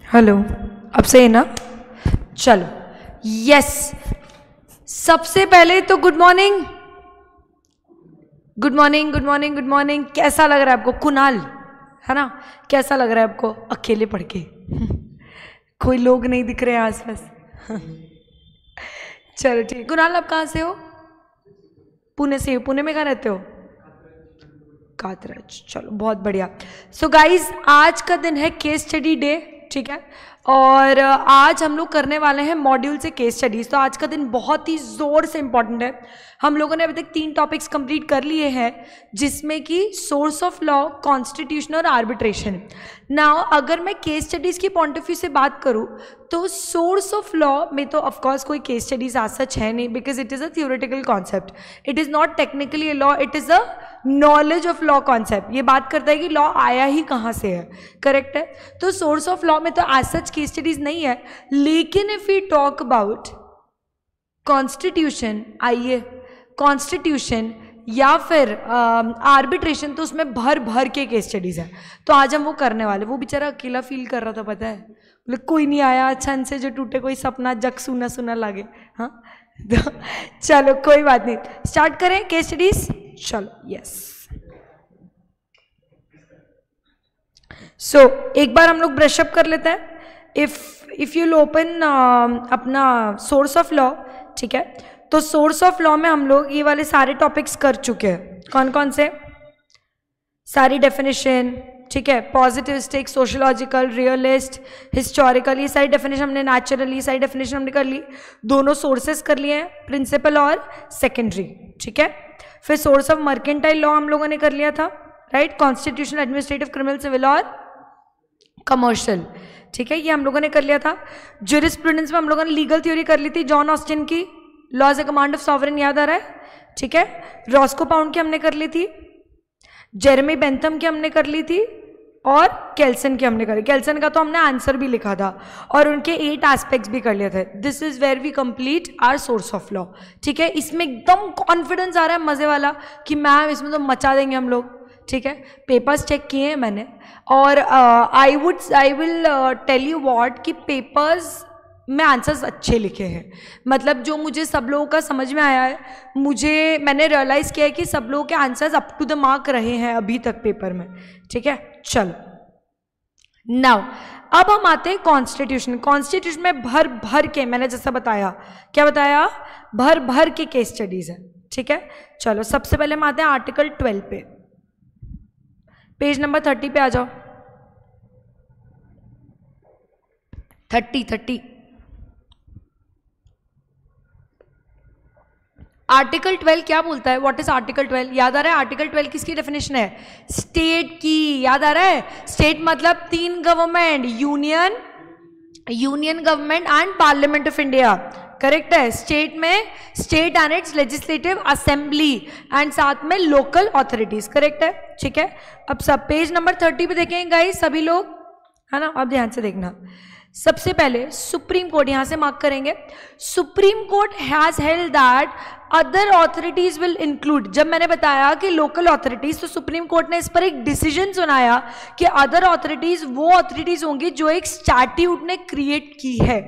Hello, अब सही है ना? चलो, यस। सबसे पहले तो good morning, good morning, good morning, good morning. कैसा लग रहा है आपको? कुणाल है ना? कैसा लग रहा है आपको अकेले पढ़ के? कोई लोग नहीं दिख रहे हैं आसपास। चलो ठीक। कुणाल, आप कहाँ से हो? पुणे से हो? पुणे में कहाँ रहते हो? कातराज। चलो बहुत बढ़िया। सो गाइज, आज का दिन है केस स्टडी डे, ठीक है? और आज हम लोग करने वाले हैं मॉड्यूल से केस स्टडीज। तो आज का दिन बहुत ही जोर से इंपॉर्टेंट है। हम लोगों ने अभी तक 3 टॉपिक्स कंप्लीट कर लिए हैं, जिसमें कि सोर्स ऑफ लॉ, कॉन्स्टिट्यूशन और आर्बिट्रेशन। नाउ अगर मैं केस स्टडीज की पॉइंट ऑफ व्यू से बात करूं तो सोर्स ऑफ लॉ में तो ऑफकोर्स कोई केस स्टडीज आज सच है नहीं, because it is a theoretical concept. It is not technically a law, it is a knowledge of law concept. ये बात करता है कि लॉ आया ही कहाँ से है, करेक्ट है? तो सोर्स ऑफ लॉ में तो एज सच केस स्टडीज नहीं है। लेकिन if we talk about constitution, आइए कॉन्स्टिट्यूशन या फिर आर्बिट्रेशन, तो उसमें भर भर के केस स्टडीज है। तो आज हम वो करने वाले। वो बेचारा अकेला फील कर रहा था, पता है, बोले कोई नहीं आया अच्छा से जो टूटे कोई सपना, जग सुना सुना लागे। हाँ तो चलो कोई बात नहीं, स्टार्ट करें केस स्टडीज। चलो यस। सो एक बार हम लोग ब्रशअप कर लेते हैं। इफ यू ओपन अपना सोर्स ऑफ लॉ, ठीक है? तो सोर्स ऑफ लॉ में हम लोग ये वाले सारे टॉपिक्स कर चुके हैं। कौन कौन से? सारी डेफिनेशन, ठीक है? पॉजिटिविस्टिक, सोशियोलॉजिकल, रियलिस्ट, हिस्टोरिकल, ये सारी डेफिनेशन हमने, नेचुरल, ये सारी डेफिनेशन हमने कर ली। दोनों सोर्सेस कर लिए हैं, प्रिंसिपल और सेकेंडरी, ठीक है? फिर सोर्स ऑफ मर्केंटाइल लॉ हम लोगों ने कर लिया था, right? Constitution, administrative, criminal, civil और कमर्शियल, ठीक है? ये हम लोगों ने कर लिया था। ज्यूरिस्प्रूडेंस में हम लोगों ने लीगल थ्योरी कर ली थी, जॉन ऑस्टिन की law as a command of sovereign, याद आ रहा है? ठीक है। रॉस्को पाउंड की हमने कर ली थी, जेरेमी बेंथम की हमने कर ली थी, और केल्सन की हमने करी। केल्सन का तो हमने आंसर भी लिखा था और उनके 8 एस्पेक्ट्स भी कर लिए थे। This is where we complete our source of law, ठीक है? इसमें एकदम कॉन्फिडेंस आ रहा है मजे वाला कि मैम इसमें तो मचा देंगे हम लोग, ठीक है? पेपर्स चेक किए हैं मैंने, और I will tell you what कि पेपर्स में आंसर्स अच्छे लिखे हैं। मतलब जो मुझे सब लोगों का समझ में आया है, मैंने रियलाइज़ किया है कि सब लोगों के answers up to the mark रहे हैं अभी तक पेपर में, ठीक है? चलो नाउ अब हम आते हैं कॉन्स्टिट्यूशन। कॉन्स्टिट्यूशन में भर भर के, मैंने जैसा बताया, क्या बताया, भर भर के केस स्टडीज है, ठीक है? चलो सबसे पहले हम आते हैं आर्टिकल 12 पे। पेज नंबर 30 पे आ जाओ। 30 आर्टिकल 12 क्या बोलता है? What is article 12? याद आ रहा है? आर्टिकल 12 किसकी डेफिनेशन है? स्टेट की। याद आ रहा है? स्टेट मतलब 3 government, union government and parliament of India, correct है? स्टेट में state and it's legislative assembly and साथ में लोकल अथॉरिटीज, करेक्ट है? ठीक है। अब सब पेज नंबर 30 पे देखेंगे गाइस सभी लोग, है ना? अब ध्यान से देखना। सबसे पहले सुप्रीम कोर्ट, यहां से मार्क करेंगे, supreme court has held that other authorities will include. जब मैंने बताया कि लोकल ऑथोरिटीज, तो सुप्रीम कोर्ट ने इस पर एक डिसीजन सुनाया कि अदर ऑथोरिटीज वो ऑथोरिटीज होंगी जो एक स्टैट्यूट ने क्रिएट की है।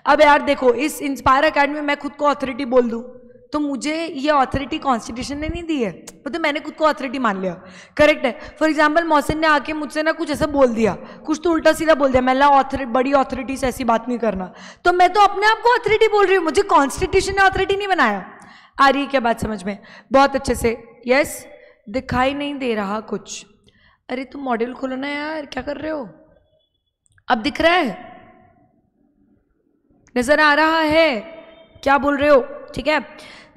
अब यार देखो, इस इंस्पायर अकेडमी में मैं खुद को ऑथोरिटी बोल दूं तो मुझे ये ऑथोरिटी कॉन्स्टिट्यूशन ने नहीं दी है, वो तो मैंने खुद को ऑथोरिटी मान लिया, करेक्ट है? फॉर एग्जांपल मोहसिन ने आके मुझसे ना कुछ ऐसा बोल दिया, कुछ तो उल्टा सीधा बोल दिया, मैं बड़ी ऑथोरिटी से ऐसी बात नहीं करना, तो मैं तो अपने आप को ऑथोरिटी बोल रही हूँ, मुझे कॉन्स्टिट्यूशन ने ऑथोरिटी नहीं बनाया। आ रही है क्या बात समझ में? बहुत अच्छे से। यस, दिखाई नहीं दे रहा कुछ? अरे तुम मॉड्यूल खोलो ना यार, क्या कर रहे हो? अब दिख रहा है? नजर आ रहा है? क्या बोल रहे हो? ठीक है,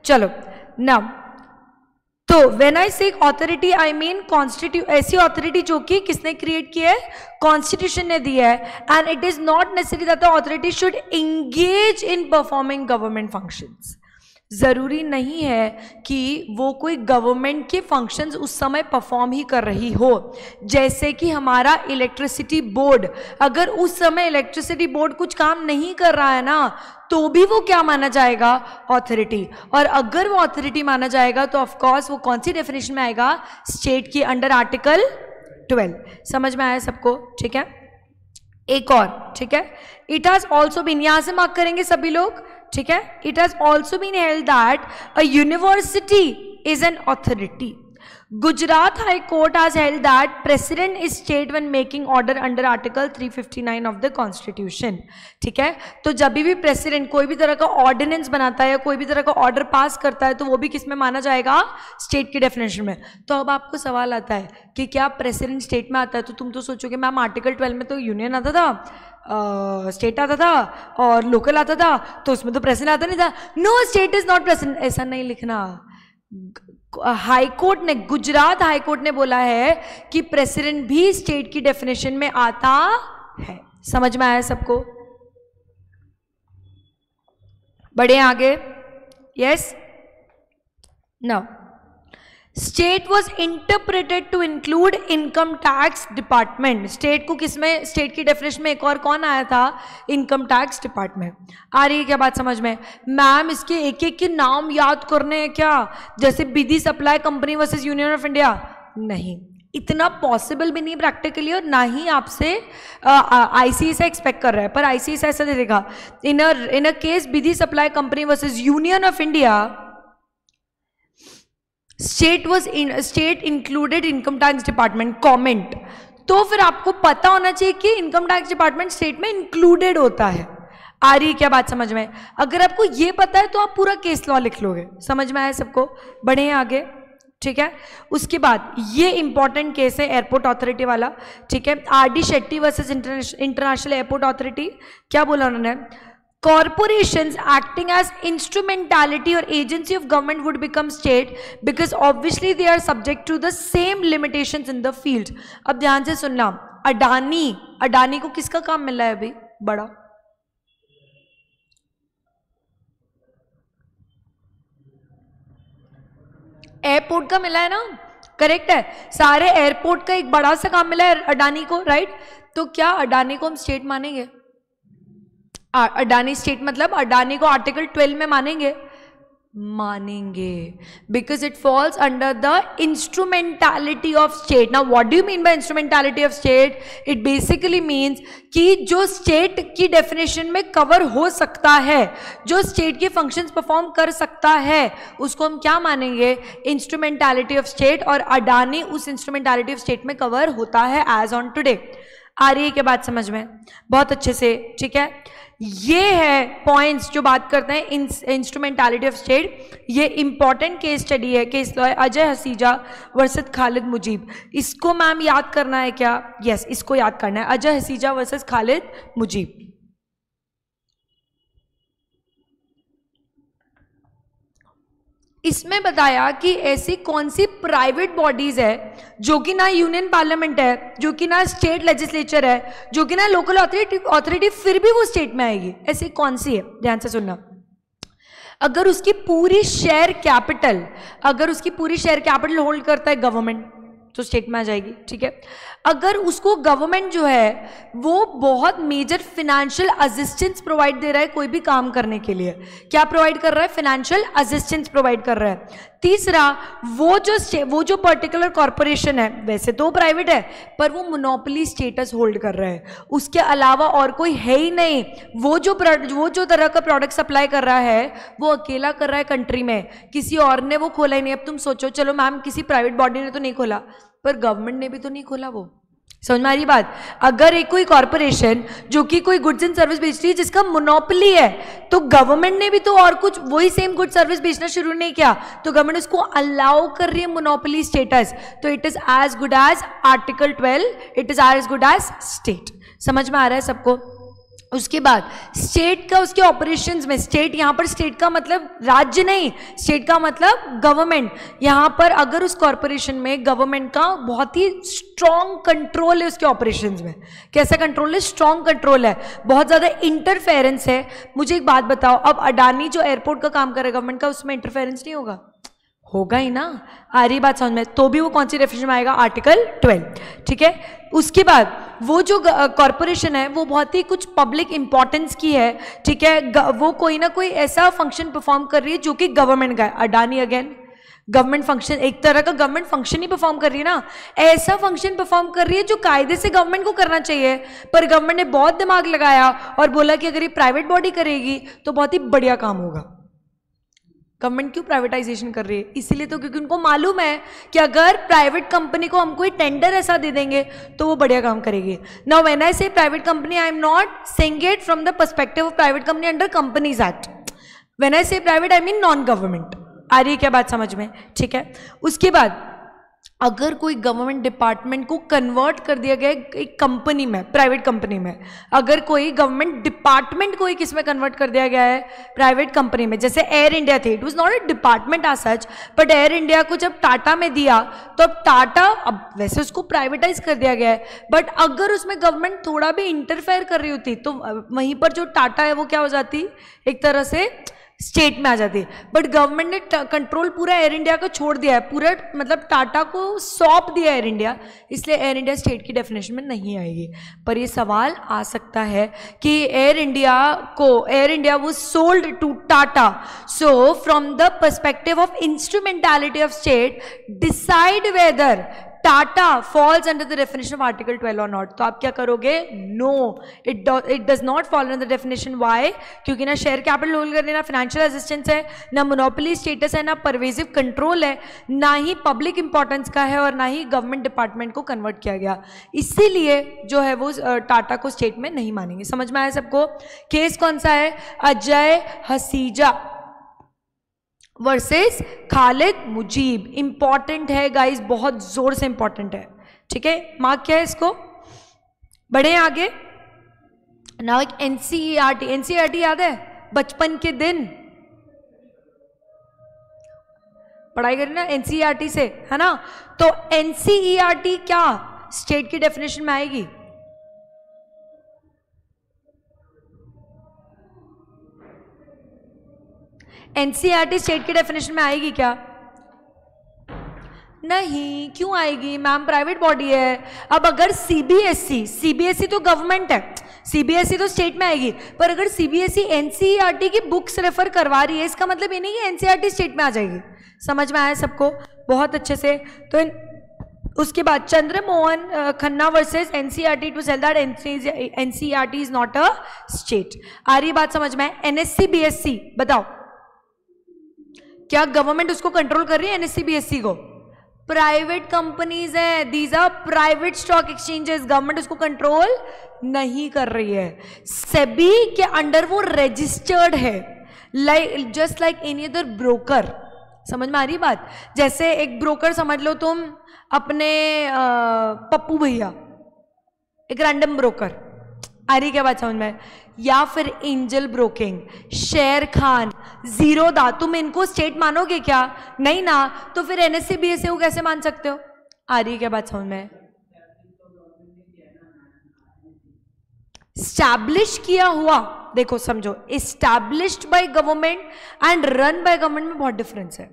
चलो नाउ, तो व्हेन आई से ऑथोरिटी आई मीन ऐसी ऑथोरिटी जो कि किसने क्रिएट की है? कॉन्स्टिट्यूशन ने दी है। And it is not necessary that the authority should engage in performing government functions. जरूरी नहीं है कि वो कोई गवर्नमेंट के फंक्शंस उस समय परफॉर्म ही कर रही हो। जैसे कि हमारा इलेक्ट्रिसिटी बोर्ड, अगर उस समय इलेक्ट्रिसिटी बोर्ड कुछ काम नहीं कर रहा है ना, तो भी वो क्या माना जाएगा? ऑथोरिटी। और अगर वो ऑथोरिटी माना जाएगा तो ऑफ कोर्स वो कौन सी डेफिनेशन में आएगा? स्टेट की अंडर आर्टिकल 12। समझ में आया सबको? ठीक है, एक और, ठीक है, इट हैज ऑल्सो बीन, यहां से मार्क करेंगे सभी लोग, ठीक है, it has also been held that a university is an authority. Gujarat High Court has held that President is state when making order under Article 359 of the Constitution. ठीक है, तो जब भी प्रेसिडेंट कोई भी तरह का ऑर्डिनेंस बनाता है या कोई भी तरह का ऑर्डर पास करता है तो वो भी किस में माना जाएगा, स्टेट की डेफिनेशन में. तो अब आपको सवाल आता है कि क्या प्रेसिडेंट स्टेट में आता है, तो तुम तो सोचोगे मैम आर्टिकल 12 में तो यूनियन आता था, स्टेट आता था और लोकल आता था, तो उसमें तो प्रेसिडेंट आता नहीं था. No, state is not president, ऐसा नहीं लिखना. हाई कोर्ट ने, गुजरात हाई कोर्ट ने बोला है कि प्रेसिडेंट भी स्टेट की डेफिनेशन में आता है. समझ में आया सबको? बढ़े आगे. Yes, now state was interpreted to include income tax department. State को किसमें, स्टेट की डेफिनेशन में एक और कौन आया था, इनकम टैक्स डिपार्टमेंट. आ रही है क्या बात समझ में? मैम इसके एक एक के नाम याद करने हैं क्या, जैसे Vidhi supply company versus union of India? नहीं, इतना पॉसिबल भी नहीं प्रैक्टिकली, और ना ही आपसे आईसीएसआई एक्सपेक्ट कर रहा है. पर आईसीएसआई ऐसा दे देगा, in a case Vidhi supply company versus union of India, state included income tax department. Comment. तो फिर आपको पता होना चाहिए कि इनकम टैक्स डिपार्टमेंट स्टेट में इंक्लूडेड होता है. आ रही है क्या बात समझ में? अगर आपको ये पता है तो आप पूरा केस लॉ लिख लोगे. समझ में आया सबको? बढ़े आगे, ठीक है. उसके बाद ये इंपॉर्टेंट केस है एयरपोर्ट अथॉरिटी वाला, ठीक है, RD Shetty versus international airport authority. क्या बोला उन्होंने? Corporations acting as instrumentality or agency of government would become state because obviously they are subject to the same limitations in the field. अब ध्यान से सुनना, अडानी को किसका काम मिला है अभी बड़ा? एयरपोर्ट का मिला है ना, करेक्ट है. सारे एयरपोर्ट का एक बड़ा सा काम मिला है अडानी को, राइट? तो क्या अडानी को हम स्टेट मानेंगे? अडानी स्टेट मतलब अडानी को आर्टिकल 12 में मानेंगे? मानेंगे, because it falls under the instrumentality of state. Now what do you mean by instrumentality of state? It basically means कि जो स्टेट की डेफिनेशन में कवर हो सकता है, जो स्टेट के फंक्शंस परफॉर्म कर सकता है, उसको हम क्या मानेंगे? Instrumentality of state. और अडानी उस इंस्ट्रूमेंटालिटी ऑफ स्टेट में कवर होता है एज ऑन टुडे. आ रही है क्या बात समझ में? बहुत अच्छे से, ठीक है. ये है पॉइंट्स जो बात करते हैं इंस्ट्रूमेंटालिटी ऑफ स्टेट. ये इंपॉर्टेंट केस स्टडी है, केस लॉ है, अजय हसीजा वर्सेस खालिद मुजीब. इसको मैम याद करना है क्या? यस, इसको याद करना है, अजय हसीजा वर्सेस खालिद मुजीब. इसमें बताया कि ऐसी कौन सी प्राइवेट बॉडीज है जो कि ना यूनियन पार्लियामेंट है, जो कि ना स्टेट लेजिस्लेचर है, जो कि ना लोकल अथॉरिटी, फिर भी वो स्टेट में आएगी. ऐसी कौन सी है? ध्यान से सुनना. अगर उसकी पूरी शेयर कैपिटल होल्ड करता है गवर्नमेंट, तो स्टेट में आ जाएगी, ठीक है. अगर उसको गवर्नमेंट जो है वो बहुत मेजर फिनेंशियल असिस्टेंस प्रोवाइड दे रहा है कोई भी काम करने के लिए, क्या प्रोवाइड कर रहा है? फिनेंशियल असिस्टेंस प्रोवाइड कर रहा है. तीसरा, वो जो पर्टिकुलर कॉर्पोरेशन है वैसे तो प्राइवेट है पर वो मोनोपोली स्टेटस होल्ड कर रहा है, उसके अलावा और कोई है ही नहीं. वो जो तरह का प्रोडक्ट सप्लाई कर रहा है वो अकेला कर रहा है कंट्री में, किसी और ने वो खोला ही नहीं. अब तुम सोचो, चलो मैम किसी प्राइवेट बॉडी ने तो नहीं खोला, पर गवर्नमेंट ने भी तो नहीं खोला. वो समझ में आ रही बात? अगर एक कोई कॉर्पोरेशन जो कि कोई गुड्स एंड सर्विस बेच रही है जिसका मोनोपोली है, तो गवर्नमेंट ने भी तो और कुछ वही सेम गुड सर्विस बेचना शुरू नहीं किया, तो गवर्नमेंट उसको अलाउ कर रही है मोनोपोली स्टेटस. तो it is as good as article 12, it is as good as state. समझ में आ रहा है सबको? उसके बाद स्टेट का, उसके ऑपरेशंस में स्टेट, यहां पर स्टेट का मतलब राज्य नहीं, स्टेट का मतलब गवर्नमेंट. यहां पर अगर उस कॉर्पोरेशन में गवर्नमेंट का बहुत ही स्ट्रॉन्ग कंट्रोल है उसके ऑपरेशंस में. कैसा कंट्रोल है? स्ट्रॉन्ग कंट्रोल है, बहुत ज्यादा इंटरफेरेंस है. मुझे एक बात बताओ, अब अडानी जो एयरपोर्ट का काम करे गवर्नमेंट का, उसमें इंटरफेरेंस नहीं होगा? होगा ही ना. आ रही बात समझ में? तो भी वो कौन सी डेफिनेशन में आएगा? आर्टिकल 12, ठीक है. उसके बाद वो जो कॉर्पोरेशन है वो बहुत ही कुछ पब्लिक इंपॉर्टेंस की है, ठीक है. वो कोई ना कोई ऐसा फंक्शन परफॉर्म कर रही है जो कि गवर्नमेंट का है. अडानी अगेन गवर्नमेंट फंक्शन, एक तरह का गवर्नमेंट फंक्शन ही परफॉर्म कर रही है ना, ऐसा फंक्शन परफॉर्म कर रही है जो कायदे से गवर्नमेंट को करना चाहिए, पर गवर्नमेंट ने बहुत दिमाग लगाया और बोला कि अगर ये प्राइवेट बॉडी करेगी तो बहुत ही बढ़िया काम होगा। गवर्नमेंट क्यों प्राइवेटाइजेशन कर रही है? इसीलिए तो क्योंकि उनको मालूम है कि अगर प्राइवेट कंपनी को हम कोई टेंडर ऐसा दे देंगे तो वो बढ़िया काम करेगी। Now when I say private company, I am not saying it from the perspective of private company under Companies Act. When I say private I mean non government. आ रही है क्या बात समझ में? ठीक है। उसके बाद अगर कोई गवर्नमेंट डिपार्टमेंट को कन्वर्ट कर दिया गया एक कंपनी में, प्राइवेट कंपनी में, अगर कोई गवर्नमेंट डिपार्टमेंट को ही किस में कन्वर्ट कर दिया गया है? प्राइवेट कंपनी में। जैसे एयर इंडिया थे, it was not a department as such, but Air India को जब टाटा में दिया तो अब टाटा, अब वैसे उसको प्राइवेटाइज कर दिया गया है, बट अगर उसमें गवर्नमेंट थोड़ा भी इंटरफेयर कर रही होती तो वहीं पर जो टाटा है वो क्या हो जाती? एक तरह से स्टेट में आ जाती है। बट गवर्नमेंट ने कंट्रोल पूरा एयर इंडिया को छोड़ दिया है, पूरा मतलब टाटा को सौंप दिया एयर इंडिया, इसलिए एयर इंडिया स्टेट की डेफिनेशन में नहीं आएगी। पर ये सवाल आ सकता है कि एयर इंडिया वो sold to Tata, so from the perspective of instrumentality of state decide whether Tata falls under the definition of article 12 और नॉट। तो आप क्या करोगे? No, it does not fall under the definition. Why? क्योंकि ना शेयर कैपिटल होल्ड करने, ना financial assistance है, ना मोनोपोली स्टेटस है, ना परवेजिव कंट्रोल है, ना ही पब्लिक इंपॉर्टेंस का है, और ना ही गवर्नमेंट डिपार्टमेंट को कन्वर्ट किया गया। इसीलिए जो है वो टाटा को स्टेट में नहीं मानेंगे। समझ में आया सबको? केस कौन सा है? अजय हसीजा वर्सेस खालिद मुजीब। इंपॉर्टेंट है गाइस, बहुत जोर से इंपॉर्टेंट है। ठीक है, मार्क क्या है इसको? बढ़े आगे। नाउ एक एनसीईआरटी, एनसीईआरटी याद है? बचपन के दिन पढ़ाई करी ना एनसीईआरटी से, है ना? तो एनसीईआरटी क्या स्टेट की डेफिनेशन में आएगी? एनसीईआरटी स्टेट की डेफिनेशन में आएगी क्या? नहीं। क्यों आएगी मैम? प्राइवेट बॉडी है। अब अगर सीबीएसई तो गवर्नमेंट है, सीबीएसई तो स्टेट में आएगी, पर अगर सीबीएसई एनसीईआरटी की बुक्स रेफर करवा रही है, इसका मतलब ये नहीं कि एनसीईआरटी स्टेट में आ जाएगी। समझ में आया सबको? बहुत अच्छे से। तो उसके बाद Chandramohan Khanna versus NCERT, it was said that NCERT is not a state. आ रही बात समझ में? एनएससी बीएससी बताओ, क्या गवर्नमेंट उसको कंट्रोल कर रही है? एनएससी बीएससी को प्राइवेट कंपनीज है, these are private stock exchanges, government उसको कंट्रोल नहीं कर रही है। सेबी के अंडर वो रजिस्टर्ड है, just like any other broker. समझ में आ रही बात? जैसे एक ब्रोकर समझ लो तुम, अपने पप्पू भैया, एक रैंडम ब्रोकर। आ रही क्या बात समझ में? या फिर एंजल ब्रोकिंग, शेर खान, जीरोदा, तुम इनको स्टेट मानोगे क्या? नहीं ना। तो फिर एनएससी बीएससी को कैसे मान सकते हो? आ रही क्या बात समझ में? स्टैब्लिश किया हुआ, देखो समझो, established by government and run by government में बहुत डिफरेंस है।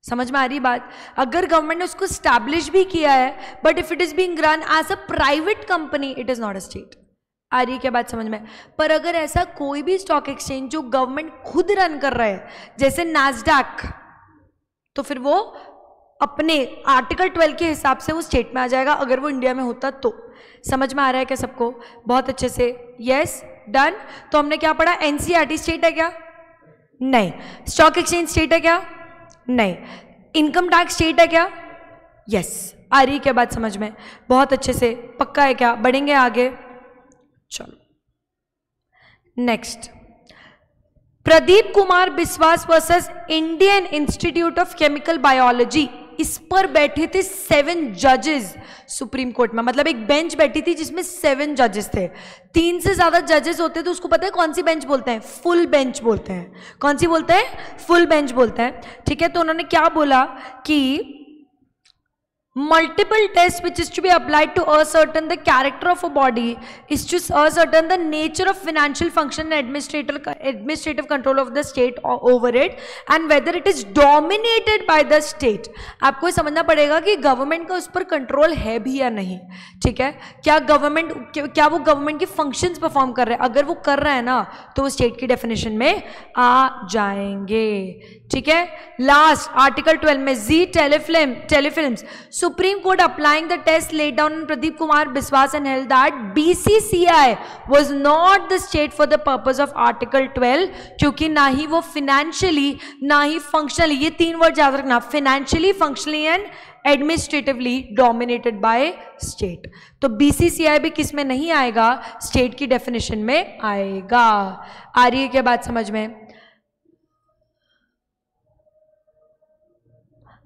समझ में आ रही बात? अगर गवर्नमेंट ने उसको स्टैब्लिश भी किया है, but if it is being run as a private company, it is not a state. आ रही क्या बात समझ में? पर अगर ऐसा कोई भी स्टॉक एक्सचेंज जो गवर्नमेंट खुद रन कर रहा है, जैसे नैस्डैक, तो फिर वो अपने आर्टिकल 12 के हिसाब से वो स्टेट में आ जाएगा, अगर वो इंडिया में होता तो। समझ में आ रहा है क्या सबको? बहुत अच्छे से। Yes, done. तो हमने क्या पढ़ा? एनसीईआरटी स्टेट है क्या? नहीं। स्टॉक एक्सचेंज स्टेट है क्या? नहीं। इनकम टैक्स स्टेट है क्या? यस। आ रही क्या बात समझ में? बहुत अच्छे से। पक्का है क्या? बढ़ेंगे आगे, चलो next. Pradeep Kumar Biswas versus Indian institute of chemical biology. इस पर बैठे थे 7 जजेस सुप्रीम कोर्ट में, मतलब एक बेंच बैठी थी जिसमें 7 जजेस थे। 3 से ज्यादा जजेस होते तो उसको पता है कौन सी बेंच बोलते हैं? फुल बेंच बोलते हैं। कौन सी बोलते हैं? फुल बेंच बोलते हैं। ठीक है, तो उन्होंने क्या बोला कि multiple tests which is to be applied to ascertain the character of a body is to ascertain the nature of financial function and administrative control of the state over it and whether it is dominated by the state। आपको समझना पड़ेगा कि government का उस पर control है भी या नहीं। ठीक है, क्या वो गवर्नमेंट की फंक्शंस परफॉर्म कर रहा है? अगर वो कर रहा है ना तो वो स्टेट की डेफिनेशन में आ जाएंगे। ठीक है। लास्ट आर्टिकल 12 में Zee Telefilms, Supreme Court applying the test laid down in Pradeep Kumar Biswas and held that BCCI was not the state for the purpose of article 12, क्योंकि ना ही वो फिनेंशियली ना ही फंक्शनली, ये 3 वर्ड याद रखना, financially, functionally and administratively dominated by state. तो BCCI भी किस में नहीं आएगा, स्टेट की डेफिनेशन में आएगा। आ रही है क्या बात समझ में?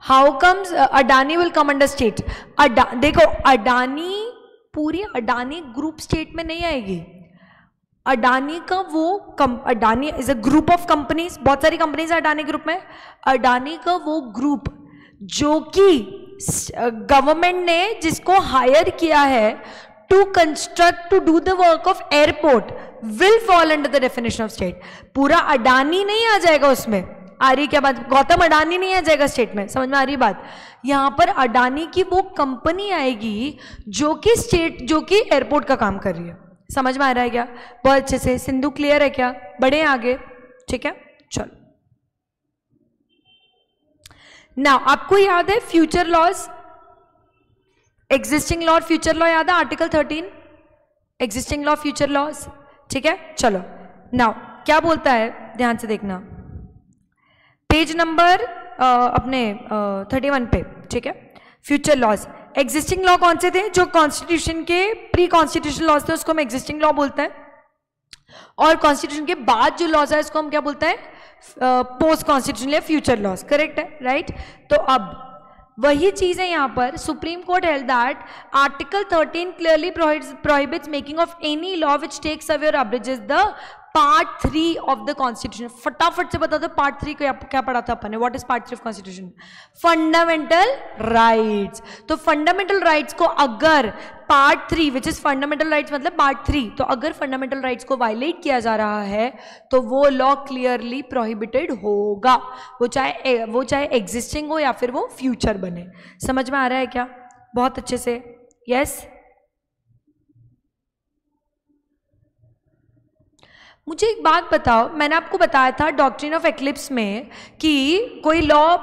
How comes Adani will come under state? देखो अडानी, पूरी अडानी ग्रुप स्टेट में नहीं आएगी। अडानी का वो Adani is a group of companies, बहुत सारी कंपनीज है अडानी ग्रुप में। अडानी का वो ग्रुप जो कि गवर्नमेंट ने जिसको हायर किया है to construct, to do the work of airport, will fall under the definition of state. पूरा अडानी नहीं आ जाएगा उसमें। आ रही क्या बात? गौतम अडानी नहीं आ जाएगा स्टेट में, समझ में आ रही बात? यहां पर अडानी की वो कंपनी आएगी जो कि स्टेट, जो कि एयरपोर्ट का काम कर रही है। समझ में आ रहा है क्या? बहुत अच्छे से। सिंधु क्लियर है क्या? बढ़े आगे, ठीक है। चलो नाउ आपको याद है फ्यूचर लॉज, एग्जिस्टिंग लॉ और फ्यूचर लॉ याद है? Article 13 existing law, future laws, ठीक है। चलो नाउ क्या बोलता है, ध्यान से देखना, पेज नंबर अपने 31 पे, ठीक है। फ्यूचर लॉज, एग्जिस्टिंग लॉ कौन से थे? जो कॉन्स्टिट्यूशन के प्री कॉन्स्टिट्यूशन लॉज थे उसको हम एग्जिस्टिंग लॉ बोलते हैं, और कॉन्स्टिट्यूशन के बाद जो लॉज है इसको हम क्या बोलते हैं? पोस्ट कॉन्स्टिट्यूशन या फ्यूचर लॉज। करेक्ट है, राइट। तो अब वही चीज है यहां पर, Supreme Court held that article 13 clearly prohibits making of any law which takes away और abridges the part 3 of the constitution. फटाफट से बता दो पार्ट 3 को क्या पढ़ा था अपन ने? What is part 3 of constitution? Fundamental rights. तो फंडामेंटल राइट्स को अगर part 3 which is fundamental rights मतलब पार्ट 3, तो अगर फंडामेंटल राइट्स को वायलेट किया जा रहा है तो वो लॉ क्लियरली प्रोहिबिटेड होगा, वो चाहे एग्जिस्टिंग हो या फिर वो फ्यूचर बने। समझ में आ रहा है क्या? बहुत अच्छे से। यस मुझे एक बात बताओ, मैंने आपको बताया था डॉक्ट्रिन ऑफ एक्लिप्स में कि कोई लॉ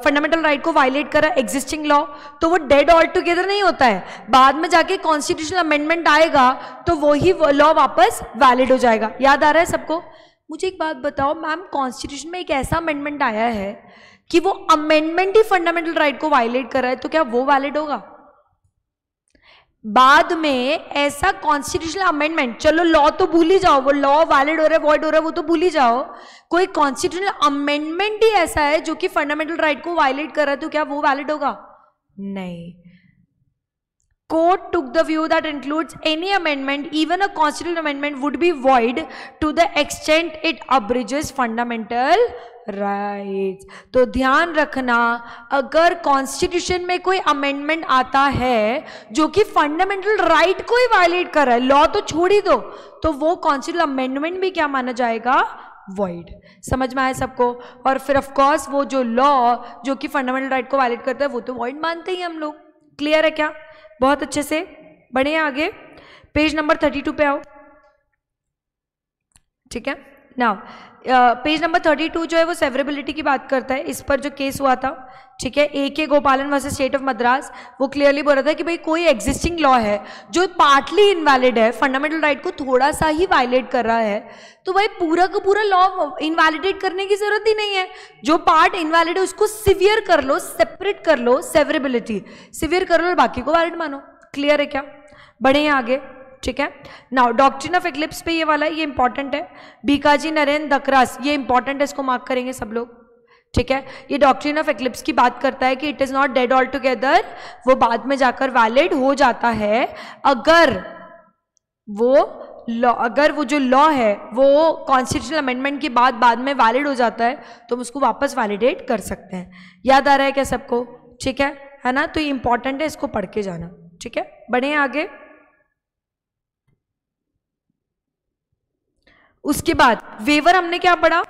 फंडामेंटल राइट को वायलेट करा एग्जिस्टिंग लॉ, तो वो डेड ऑल टुगेदर नहीं होता है, बाद में जाके कॉन्स्टिट्यूशनल अमेंडमेंट आएगा तो वही लॉ वापस वैलिड हो जाएगा। याद आ रहा है सबको? मुझे एक बात बताओ मैम, कॉन्स्टिट्यूशन में एक ऐसा अमेंडमेंट आया है कि वो अमेंडमेंट ही फंडामेंटल राइट को वायलेट कर रहा है, तो क्या वो वैलिड होगा? बाद में ऐसा कॉन्स्टिट्यूशनल अमेंडमेंट, चलो लॉ तो भूल ही जाओ, वो लॉ वैलिड हो रहा है वॉइड हो रहा है वो तो भूल ही जाओ, कोई कॉन्स्टिट्यूशनल अमेंडमेंट ही ऐसा है जो कि फंडामेंटल राइट को वायलेट कर रहा है, तो क्या वो वैलिड होगा? नहीं। Court took the view that includes any amendment, even a constitutional amendment, would be void to the extent it abridges fundamental rights. तो ध्यान रखना, अगर कॉन्स्टिट्यूशन में कोई अमेंडमेंट आता है जो कि फंडामेंटल राइट को ही वायलेट कर रहा है, लॉ तो छोड़ ही दो, तो वो कॉन्स्टिट्यूशनल अमेंडमेंट भी क्या माना जाएगा? वॉइड। समझ में आया सबको? और फिर ऑफ कोर्स वो जो लॉ जो कि फंडामेंटल राइट को वायलेट करता है वो तो वॉइड मानते ही हम लोग। क्लियर है क्या? बहुत अच्छे से। बढ़े आगे, पेज नंबर 32 पे आओ, ठीक है। नाउ पेज नंबर 32 जो है वो सेवरेबिलिटी की बात करता है। इस पर जो केस हुआ था, ठीक है, A.K. गोपालन वर्सेस स्टेट ऑफ मद्रास, वो क्लियरली बोल रहा था कि भाई कोई एग्जिस्टिंग लॉ है जो पार्टली इनवैलिड है, फंडामेंटल राइट को थोड़ा सा ही वायलेट कर रहा है, तो भाई पूरा का पूरा लॉ इनवैलिडेट करने की जरूरत ही नहीं है। जो पार्ट इनवैलिड है उसको सिवियर कर लो, सेपरेट कर लो, सेवरेबिलिटी सिवियर कर लो और बाकी को वैलिड मानो। क्लियर है क्या? बढ़े आगे, ठीक है। नाउ डॉक्ट्रिन ऑफ एक्लिप्स पे ये वाला, ये इंपॉर्टेंट है, बीकाजी नरेंद्र दकरास, ये इंपॉर्टेंट है, इसको मार्क करेंगे सब लोग, ठीक है। ये डॉक्ट्रिन ऑफ एक्लिप्स की बात करता है कि it is not dead all together, वो बाद में जाकर वैलिड हो जाता है अगर वो जो लॉ है वो कॉन्स्टिट्यूशनल अमेंडमेंट के बाद में वैलिड हो जाता है, तो हम उसको वापस वैलिडेट कर सकते हैं। याद आ रहा है क्या सबको? ठीक है ना? तो ये इंपॉर्टेंट है, इसको पढ़ के जाना, ठीक है। बढ़े आगे। उसके बाद वेवर हमने क्या पढ़ा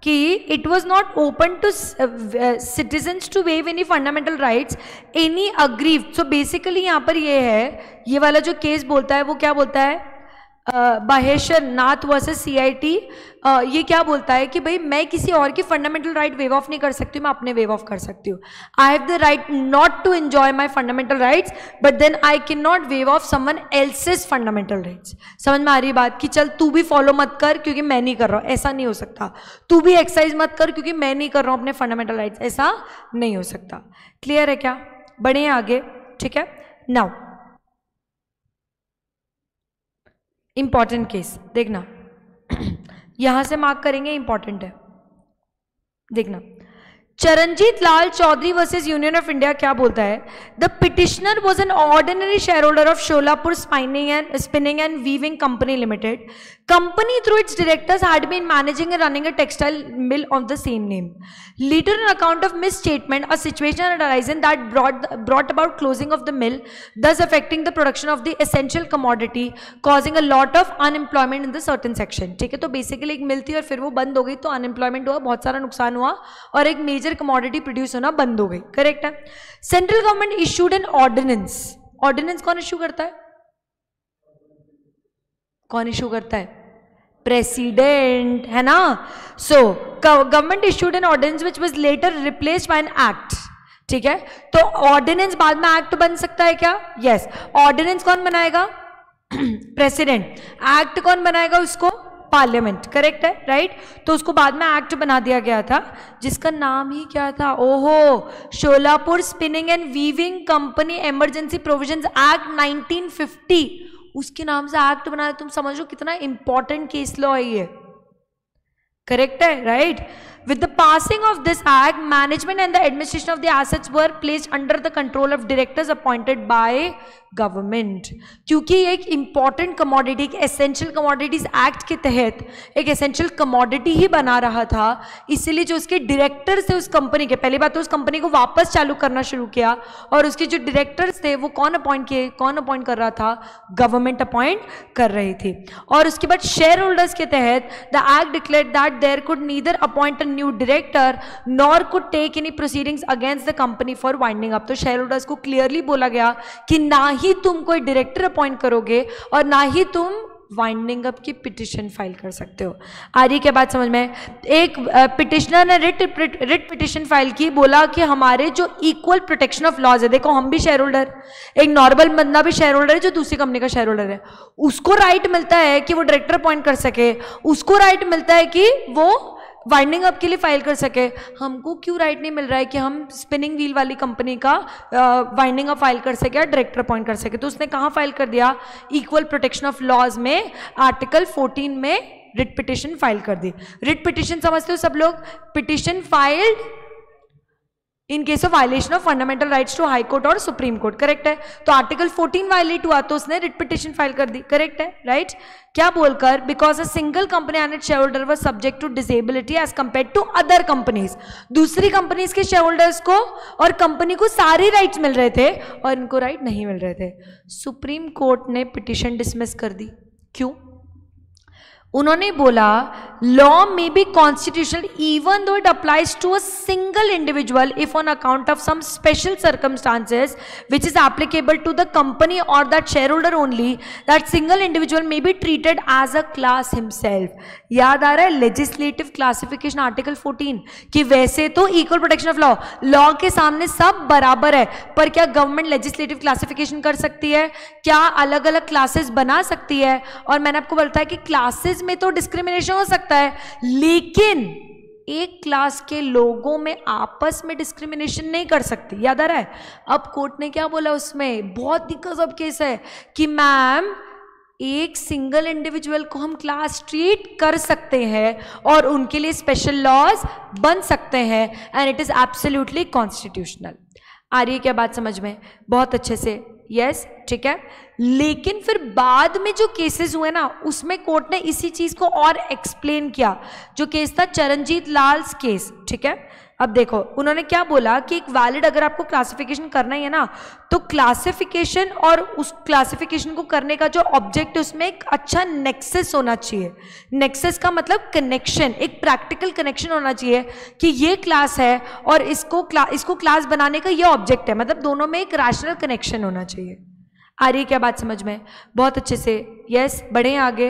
कि it was not open to citizens to waive any fundamental rights any aggrieved. So basically यहां पर ये है, ये वाला जो केस बोलता है वो क्या बोलता है? बाहेश्वर नाथ वर्सेस CIT, ये क्या बोलता है कि भाई मैं किसी और की फंडामेंटल राइट वेव ऑफ नहीं कर सकती हूँ, मैं अपने वेव ऑफ कर सकती हूँ. I have the right not to enjoy my fundamental rights, but then I can not waive off someone else's fundamental rights. समझ में आ रही बात कि चल तू भी फॉलो मत कर क्योंकि मैं नहीं कर रहा हूँ, ऐसा नहीं हो सकता. तू भी एक्सरसाइज मत कर क्योंकि मैं नहीं कर रहा हूँ अपने फंडामेंटल राइट्स, ऐसा नहीं हो सकता. क्लियर है क्या? बढ़े आगे. ठीक है. नाउ इंपॉर्टेंट केस देखना, यहां से मार्क करेंगे, इंपॉर्टेंट है देखना. Charanjit Lal Chaudhary versus union of India क्या बोलता है? The petitioner was an ordinary share holder of Sholapur spinning and weaving company limited. Company through its directors had been managing and running a textile mill of the same name. Later, on account of misstatement, a situation had arisen that brought about closing of the mill, thus affecting the production of the essential commodity, causing a lot of unemployment in the certain section. ठीक है, तो basically एक मिल थी और फिर वो बंद हो गई तो अनएम्प्लॉयमेंट हुआ, बहुत सारा नुकसान हुआ और एक मेजर कमोडिटी प्रोड्यूस होना बंद हो गई. करेक्ट है. Central government issued an ordinance. Ordinance कौन इशू करता है? कौन इशू करता है? प्रेसिडेंट, है ना. So government issued an ordinance which was later replaced by an act. ठीक है, तो ऑर्डिनेंस बाद में एक्ट बन सकता है क्या? यस. ऑर्डिनेंस कौन बनाएगा? प्रेसिडेंट. एक्ट कौन बनाएगा उसको? पार्लियामेंट. करेक्ट है, राइट. तो उसको बाद में एक्ट बना दिया गया था जिसका नाम ही क्या था? ओहो, Sholapur spinning and weaving company emergency provisions act 1950. उसके नाम से एक्ट बनाया. तुम समझो कितना इंपॉर्टेंट केस लॉ है ये. करेक्ट है, right. With the passing of this act, management and the administration of the assets were placed under the control of directors appointed by government. क्योंकि एक important commodity, एक essential commodities act के तहत एक essential commodity ही बना रहा था, इसीलिए जो उसके directors थे उस कंपनी के, पहली बात तो उस कंपनी को वापस चालू करना शुरू किया और उसके जो directors थे वो कौन अपॉइंट किए? कौन अपॉइंट कर रहा था? गवर्नमेंट अपॉइंट कर रही थी. और उसके बाद शेयर होल्डर्स के तहत the act declared that there could neither appoint new director nor could take any proceedings against the company for winding up. तो शेयर होल्डर्स को क्लियरली बोला गया कि ना ही तुम कोई डायरेक्टर अपॉइंट करोगे और ना ही तुम वाइंडिंग अप की पिटिशन फाइल कर सकते हो. आ रही क्या बात समझ में? एक पिटिशनर ने रिट पिटिशन फाइल की, बोला कि हमारे जो इक्वल प्रोटेक्शन ऑफ लॉज है, देखो हम भी शेयर होल्डर, एक नॉर्मल बंदा भी शेयर होल्डर है जो दूसरी कंपनी का शेयर होल्डर है, उसको राइट मिलता है कि वो डायरेक्टर अपॉइंट कर सके, उसको राइट मिलता है कि वो वाइंडिंग अप के लिए फाइल कर सके. हमको क्यों राइट नहीं मिल रहा है कि हम स्पिनिंग व्हील वाली कंपनी का वाइंडिंग अप फाइल कर सके या डायरेक्टर अपॉइंट कर सके? तो उसने कहाँ फाइल कर दिया? इक्वल प्रोटेक्शन ऑफ लॉज में आर्टिकल 14 में रिट पिटिशन फाइल कर दी. रिट पिटिशन समझते हो सब लोग? Petition filed in case of violation of fundamental rights to high court और सुप्रीम कोर्ट. करेक्ट है. तो आर्टिकल 14 वायलेट हुआ तो उसने रिट पिटिशन फाइल कर दी. करेक्ट है, राइट. क्या बोलकर? Because a single company and its shareholder was subject to disability as compare to other companies. दूसरी कंपनीज के शेयर होल्डर्स को और कंपनी को सारे राइट्स मिल रहे थे और इनको राइट नहीं मिल रहे थे. सुप्रीम कोर्ट ने पिटिशन डिसमिस कर दी. क्यों? उन्होंने बोला law may be constitutional even though it applies to a single individual if on account of some special circumstances which is applicable to the company और that share holder only, that single individual may be treated as a class himself. याद आ रहा है legislative classification article 14 कि वैसे तो equal protection of law, law के सामने सब बराबर है, पर क्या गवर्नमेंट लेजिस्लेटिव क्लासिफिकेशन कर सकती है? क्या अलग अलग क्लासेस बना सकती है? और मैंने आपको बताया कि क्लासेस में तो डिस्क्रिमिनेशन हो सकता है, लेकिन एक क्लास के लोगों में आपस में डिस्क्रिमिनेशन नहीं कर सकती. याद आ रहा है? अब कोर्ट ने क्या बोला उसमें? बहुत ही गजब केस है कि मैम एक सिंगल इंडिविजुअल को हम क्लास ट्रीट कर सकते हैं और उनके लिए स्पेशल लॉज बन सकते हैं and it is absolutely constitutional. आ रही है क्या बात समझ में? बहुत अच्छे से. यस, ठीक है. लेकिन फिर बाद में जो केसेस हुए ना उसमें कोर्ट ने इसी चीज को और एक्सप्लेन किया. जो केस था चरणजीत लाल केस, ठीक है. अब देखो उन्होंने क्या बोला कि एक वैलिड अगर आपको क्लासिफिकेशन करना ही है ना तो क्लासिफिकेशन और उस क्लासिफिकेशन को करने का जो ऑब्जेक्ट है उसमें एक अच्छा नेक्सस होना चाहिए. नेक्सस का मतलब कनेक्शन, एक प्रैक्टिकल कनेक्शन होना चाहिए कि ये क्लास है और इसको क्लास बनाने का ये ऑब्जेक्ट है, मतलब दोनों में एक रैशनल कनेक्शन होना चाहिए. आ रही है क्या बात समझ में? बहुत अच्छे से, यस, बढ़े आगे,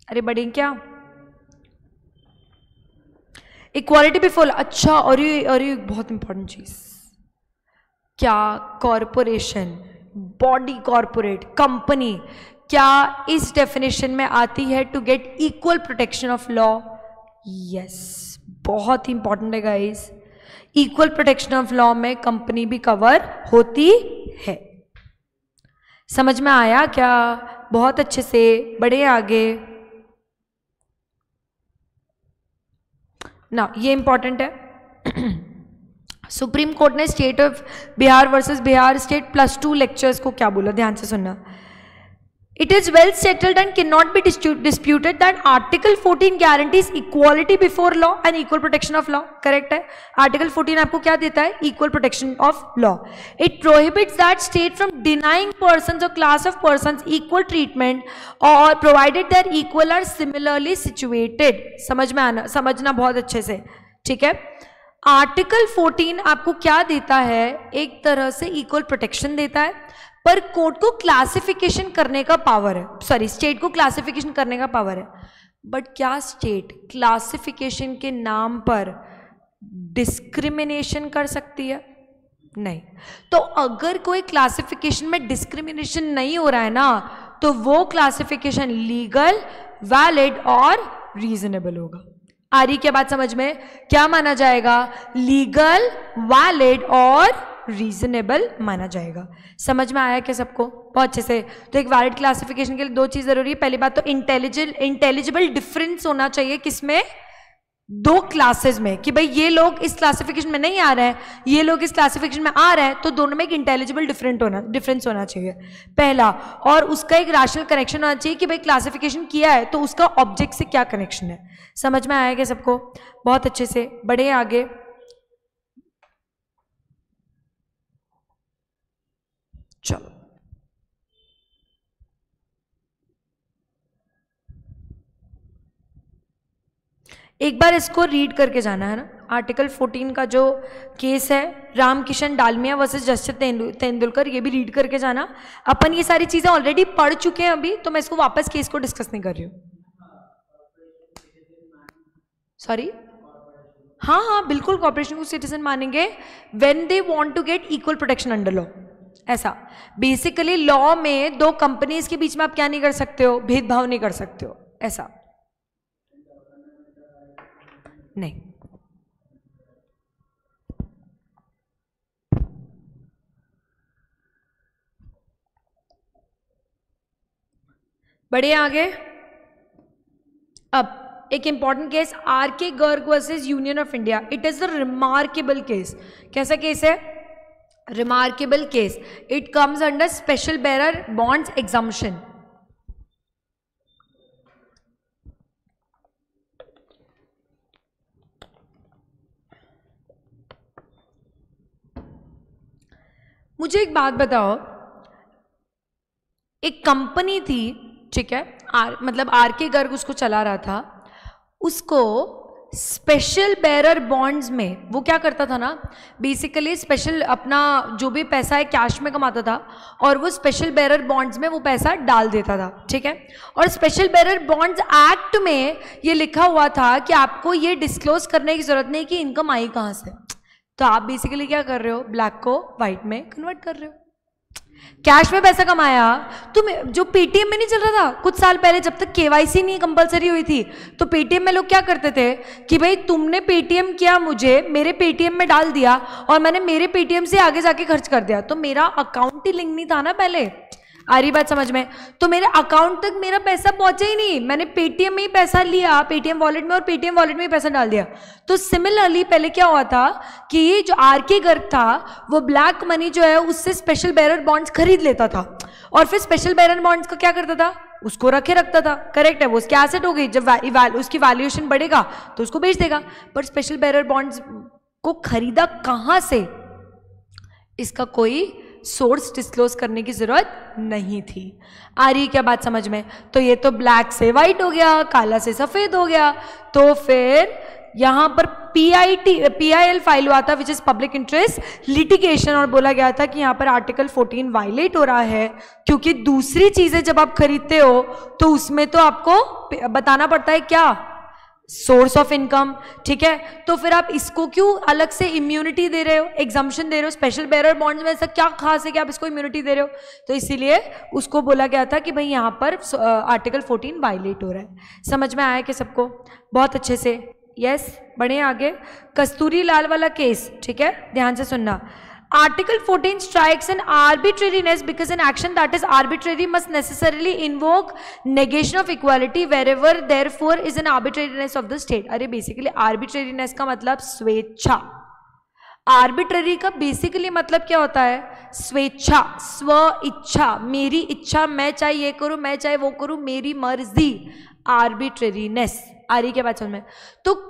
अरे बढ़े क्या? इक्वालिटी बिफोर, अच्छा, और ये बहुत इंपॉर्टेंट चीज, क्या कॉरपोरेशन, बॉडी, कॉरपोरेट, कंपनी, क्या इस डेफिनेशन में आती है to get equal protection of law? Yes, बहुत ही इंपॉर्टेंट है guys, equal protection of law में कंपनी भी कवर होती है। समझ में आया क्या? बहुत अच्छे से, बढ़े आगे ना, ये इंपॉर्टेंट है। सुप्रीम कोर्ट ने state of Bihar versus Bihar state +2 lecturers को क्या बोला, ध्यान से सुनना। It is well settled and can not be disputed that article 14 guarantees equality before law and equal protection of law. Correct है, आर्टिकल 14 आपको क्या देता है? Equal protection of law. It prohibits that state from denying persons और class of persons equal treatment और provided that equal are similarly situated. समझ में आना, समझना बहुत अच्छे से, ठीक है। आर्टिकल 14 आपको क्या देता है? एक तरह से इक्वल प्रोटेक्शन देता है, पर कोर्ट को क्लासिफिकेशन करने का पावर है, सॉरी, स्टेट को क्लासिफिकेशन करने का पावर है। बट क्या स्टेट क्लासिफिकेशन के नाम पर डिस्क्रिमिनेशन कर सकती है? नहीं। तो अगर कोई क्लासिफिकेशन में डिस्क्रिमिनेशन नहीं हो रहा है ना, तो वो क्लासिफिकेशन लीगल, वैलिड और रीजनेबल होगा। आ रही क्या बात समझ में? क्या माना जाएगा? लीगल, वैलिड और रीजनेबल माना जाएगा। समझ में आया क्या सबको? बहुत अच्छे से। तो एक वैलिड क्लासिफिकेशन के लिए 2 चीज जरूरी है। पहली बात तो इंटेलिजिबल डिफरेंस होना चाहिए, किसमें? 2 क्लासेस में, कि भाई ये लोग इस क्लासिफिकेशन में नहीं आ रहे हैं, ये लोग इस क्लासिफिकेशन में आ रहे हैं, तो दोनों में एक इंटेलिजिबल डिफरेंस होना चाहिए, पहला। और उसका एक रैशनल कनेक्शन होना चाहिए कि भाई क्लासिफिकेशन किया है तो उसका ऑब्जेक्ट से क्या कनेक्शन है। समझ में आया क्या सबको? बहुत अच्छे से, बढ़े आगे। चलो, एक बार इसको रीड करके जाना है ना। आर्टिकल 14 का जो केस है, रामकिशन डालमिया वर्सेस जस्टिस तेंदुलकर, ये भी रीड करके जाना। अपन ये सारी चीजें ऑलरेडी पढ़ चुके हैं अभी, तो मैं इसको वापस केस को डिस्कस नहीं कर रही हूँ। सॉरी, हाँ, बिल्कुल कॉर्पोरेशन को सिटीजन मानेंगे when they want to get equal protection under law. ऐसा बेसिकली लॉ में 2 कंपनीज के बीच में आप क्या नहीं कर सकते हो? भेदभाव नहीं कर सकते हो, ऐसा नहीं। बढ़िए आगे। अब एक important case, R K. Garg versus union of India. It is a remarkable case. कैसा केस है? Remarkable case. It comes under special bearer bonds exemption. मुझे एक बात बताओ, एक कंपनी थी, ठीक है, मतलब आर.के. गर्ग उसको चला रहा था, उसको स्पेशल बेरर बॉन्ड्स में वो क्या करता था ना, बेसिकली स्पेशल अपना जो भी पैसा है कैश में कमाता था और वो स्पेशल बेरर बॉन्ड्स में वो पैसा डाल देता था, ठीक है। और स्पेशल बेरर बॉन्ड्स एक्ट में ये लिखा हुआ था कि आपको ये डिस्क्लोज करने की जरूरत नहीं कि इनकम आई कहाँ से। तो आप बेसिकली क्या कर रहे हो? ब्लैक को व्हाइट में कन्वर्ट कर रहे हो। कैश में पैसा कमाया, तुम जो पेटीएम में नहीं चल रहा था कुछ साल पहले, जब तक केवाईसी नहीं कंपलसरी हुई थी, तो पेटीएम में लोग क्या करते थे कि भाई तुमने पेटीएम किया, मुझे मेरे पेटीएम में डाल दिया और मैंने मेरे पेटीएम से आगे जाके खर्च कर दिया, तो मेरा अकाउंट ही लिंक नहीं था ना पहले। आ रही बात समझ में? तो मेरे अकाउंट तक मेरा पैसा पहुंचा ही नहीं, मैंने पेटीएम में ही पैसा लिया, पेटीएम वॉलेट में, और पेटीएम वॉलेट में ही पैसा डाल दिया। तो सिमिलरली पहले क्या हुआ था कि ये जो आर.के. गर्ग था वो ब्लैक मनी जो है उससे स्पेशल बेरर बॉन्ड्स खरीद लेता था और फिर स्पेशल बेरर बॉन्ड्स का क्या करता था? उसको रखे रखता था। करेक्ट है, वो उसकी एसेट हो गई, जब उसकी वैल्यूएशन बढ़ेगा तो उसको बेच देगा। पर स्पेशल बेरर बॉन्ड्स को खरीदा कहां से, इसका कोई सोर्स डिस्क्लोज करने की जरूरत नहीं थी। आ रही क्या बात समझ में? तो ये तो ब्लैक से व्हाइट हो गया, काला से सफेद हो गया, तो फिर यहाँ पर PIL फाइल हुआ था which is public interest litigation, और बोला गया था कि यहाँ पर आर्टिकल 14 वायलेट हो रहा है, क्योंकि दूसरी चीजें जब आप खरीदते हो तो उसमें तो आपको बताना पड़ता है क्या, सोर्स ऑफ इनकम, ठीक है। तो फिर आप इसको क्यों अलग से इम्यूनिटी दे रहे हो, एग्जाम्पशन दे रहे हो, स्पेशल बेयरर बॉन्ड्स में ऐसा क्या खास है कि आप इसको इम्यूनिटी दे रहे हो, तो इसीलिए उसको बोला गया था कि भाई यहाँ पर आर्टिकल 14 वायलेट हो रहा है। समझ में आया कि सबको बहुत अच्छे से? यस, बढ़े आगे। कस्तूरी लाल वाला केस, ठीक है, ध्यान से सुनना। Article 14 strikes an arbitrariness because an action that is arbitrary must necessarily invoke negation of equality wherever therefore is an arbitrariness of the state। अरे बेसिकली arbitrariness का मतलब स्वेच्छा। आर्बिट्ररी का बेसिकली मतलब क्या होता है? स्वेच्छा, स्व इच्छा, मेरी इच्छा, मैं चाहे ये करूं, मैं चाहे वो करूं, मेरी मर्जी, आर्बिट्ररीनेस। आ रही क्या बात समझ में? तो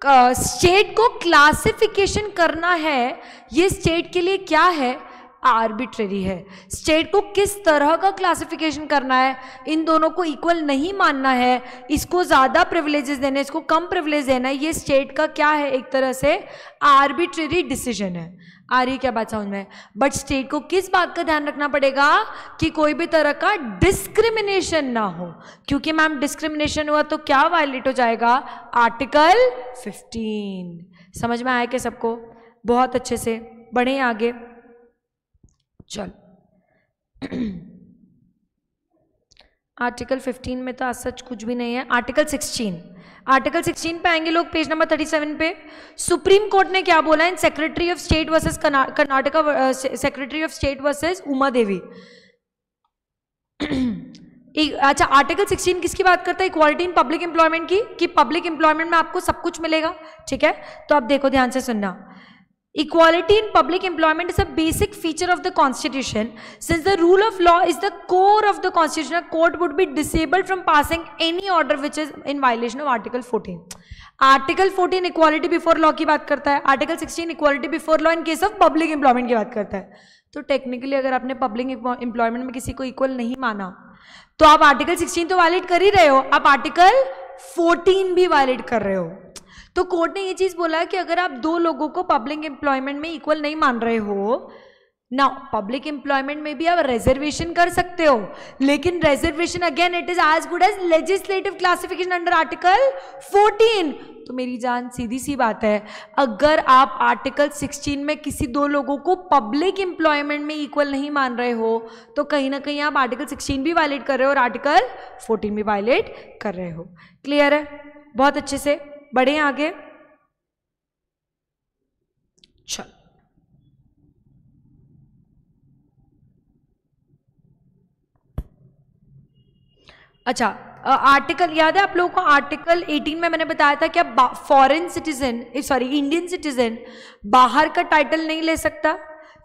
स्टेट को क्लासिफिकेशन करना है, ये स्टेट के लिए क्या है? आर्बिट्रेरी है। स्टेट को किस तरह का क्लासिफिकेशन करना है, इन दोनों को इक्वल नहीं मानना है, इसको ज़्यादा प्रिविलेजेस देना है, इसको कम प्रिविलेज देना है, ये स्टेट का क्या है? एक तरह से आर्बिट्रेरी डिसीजन है। आ रही क्या बात समझ में? बट स्टेट को किस बात का ध्यान रखना पड़ेगा कि कोई भी तरह का डिस्क्रिमिनेशन ना हो, क्योंकि मैम डिस्क्रिमिनेशन हुआ तो क्या वायलेट हो जाएगा? आर्टिकल 15। समझ में आया कि सबको? बहुत अच्छे से बढ़े आगे। चल आर्टिकल 15 में तो आज सच कुछ भी नहीं है। आर्टिकल 16 पे आएंगे लोग, पेज नंबर 37 पे। सुप्रीम कोर्ट ने क्या बोला in secretary of state versus Karnataka, secretary of state versus Uma Devi. अच्छा, आर्टिकल 16 किसकी बात करता है? इक्वालिटी इन पब्लिक एम्प्लॉयमेंट की, कि पब्लिक एम्प्लॉयमेंट में आपको सब कुछ मिलेगा, ठीक है। तो अब देखो ध्यान से सुनना। Equality in public employment is a basic feature of the Constitution. Since the rule of law is the core of the Constitution, a court would be disabled from passing any order which is in violation of Article 14. Article 14 equality before law की बात करता है, Article 16 equality before law in case of public employment की बात करता है। तो technically अगर आपने पब्लिक एम्प्लॉयमेंट में किसी को इक्वल नहीं माना तो आप आर्टिकल 16 तो वायलेट कर ही रहे हो, आप आर्टिकल 14 भी वायलेट कर रहे हो। तो कोर्ट ने ये चीज बोला कि अगर आप दो लोगों को पब्लिक एम्प्लॉयमेंट में इक्वल नहीं मान रहे हो ना, पब्लिक एम्प्लॉयमेंट में भी आप रिजर्वेशन कर सकते हो, लेकिन reservation again it is as good as legislative classification under article 14। तो मेरी जान सीधी सी बात है, अगर आप आर्टिकल 16 में किसी दो लोगों को पब्लिक एम्प्लॉयमेंट में इक्वल नहीं मान रहे हो तो कहीं ना कहीं आप आर्टिकल 16 भी वायलेट कर रहे हो और आर्टिकल 14 भी वायलेट कर रहे हो। क्लियर है? बहुत अच्छे से बढ़े आगे। चल अच्छा, आर्टिकल याद है आप लोगों को? आर्टिकल 18 में मैंने बताया था कि foreign citizen, sorry Indian citizen बाहर का टाइटल नहीं ले सकता,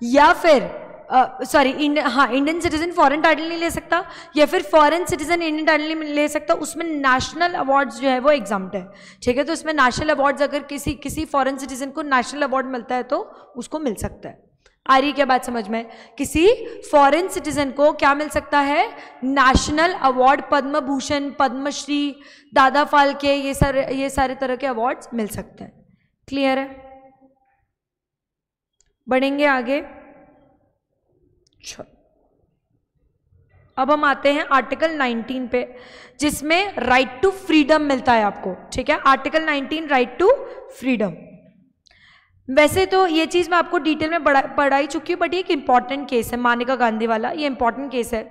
या फिर इंडियन सिटीजन फॉरेन टाइटल नहीं ले सकता, या फिर फॉरेन सिटीजन इंडियन टाइटल नहीं ले सकता। उसमें नेशनल अवार्ड्स जो है वो एग्जाम्प्ट है, ठीक है। तो उसमें नेशनल अवार्ड्स, अगर किसी फॉरेन सिटीजन को नेशनल अवार्ड मिलता है तो उसको मिल सकता है। आ रही क्या बात समझ में? किसी फॉरेन सिटीजन को क्या मिल सकता है? नेशनल अवार्ड, पद्म भूषण, पद्मश्री, दादा फाल्के, ये सारे तरह के अवार्ड्स मिल सकते हैं। क्लियर है? बढ़ेंगे आगे। अब हम आते हैं आर्टिकल 19 पे, जिसमें राइट टू फ्रीडम मिलता है आपको, ठीक है। Article 19 right to freedom. वैसे तो ये चीज मैं आपको डिटेल में पढ़ाई चुकी हूँ, बट ये एक इंपॉर्टेंट केस है, मानेका गांधी वाला, ये इंपॉर्टेंट केस है।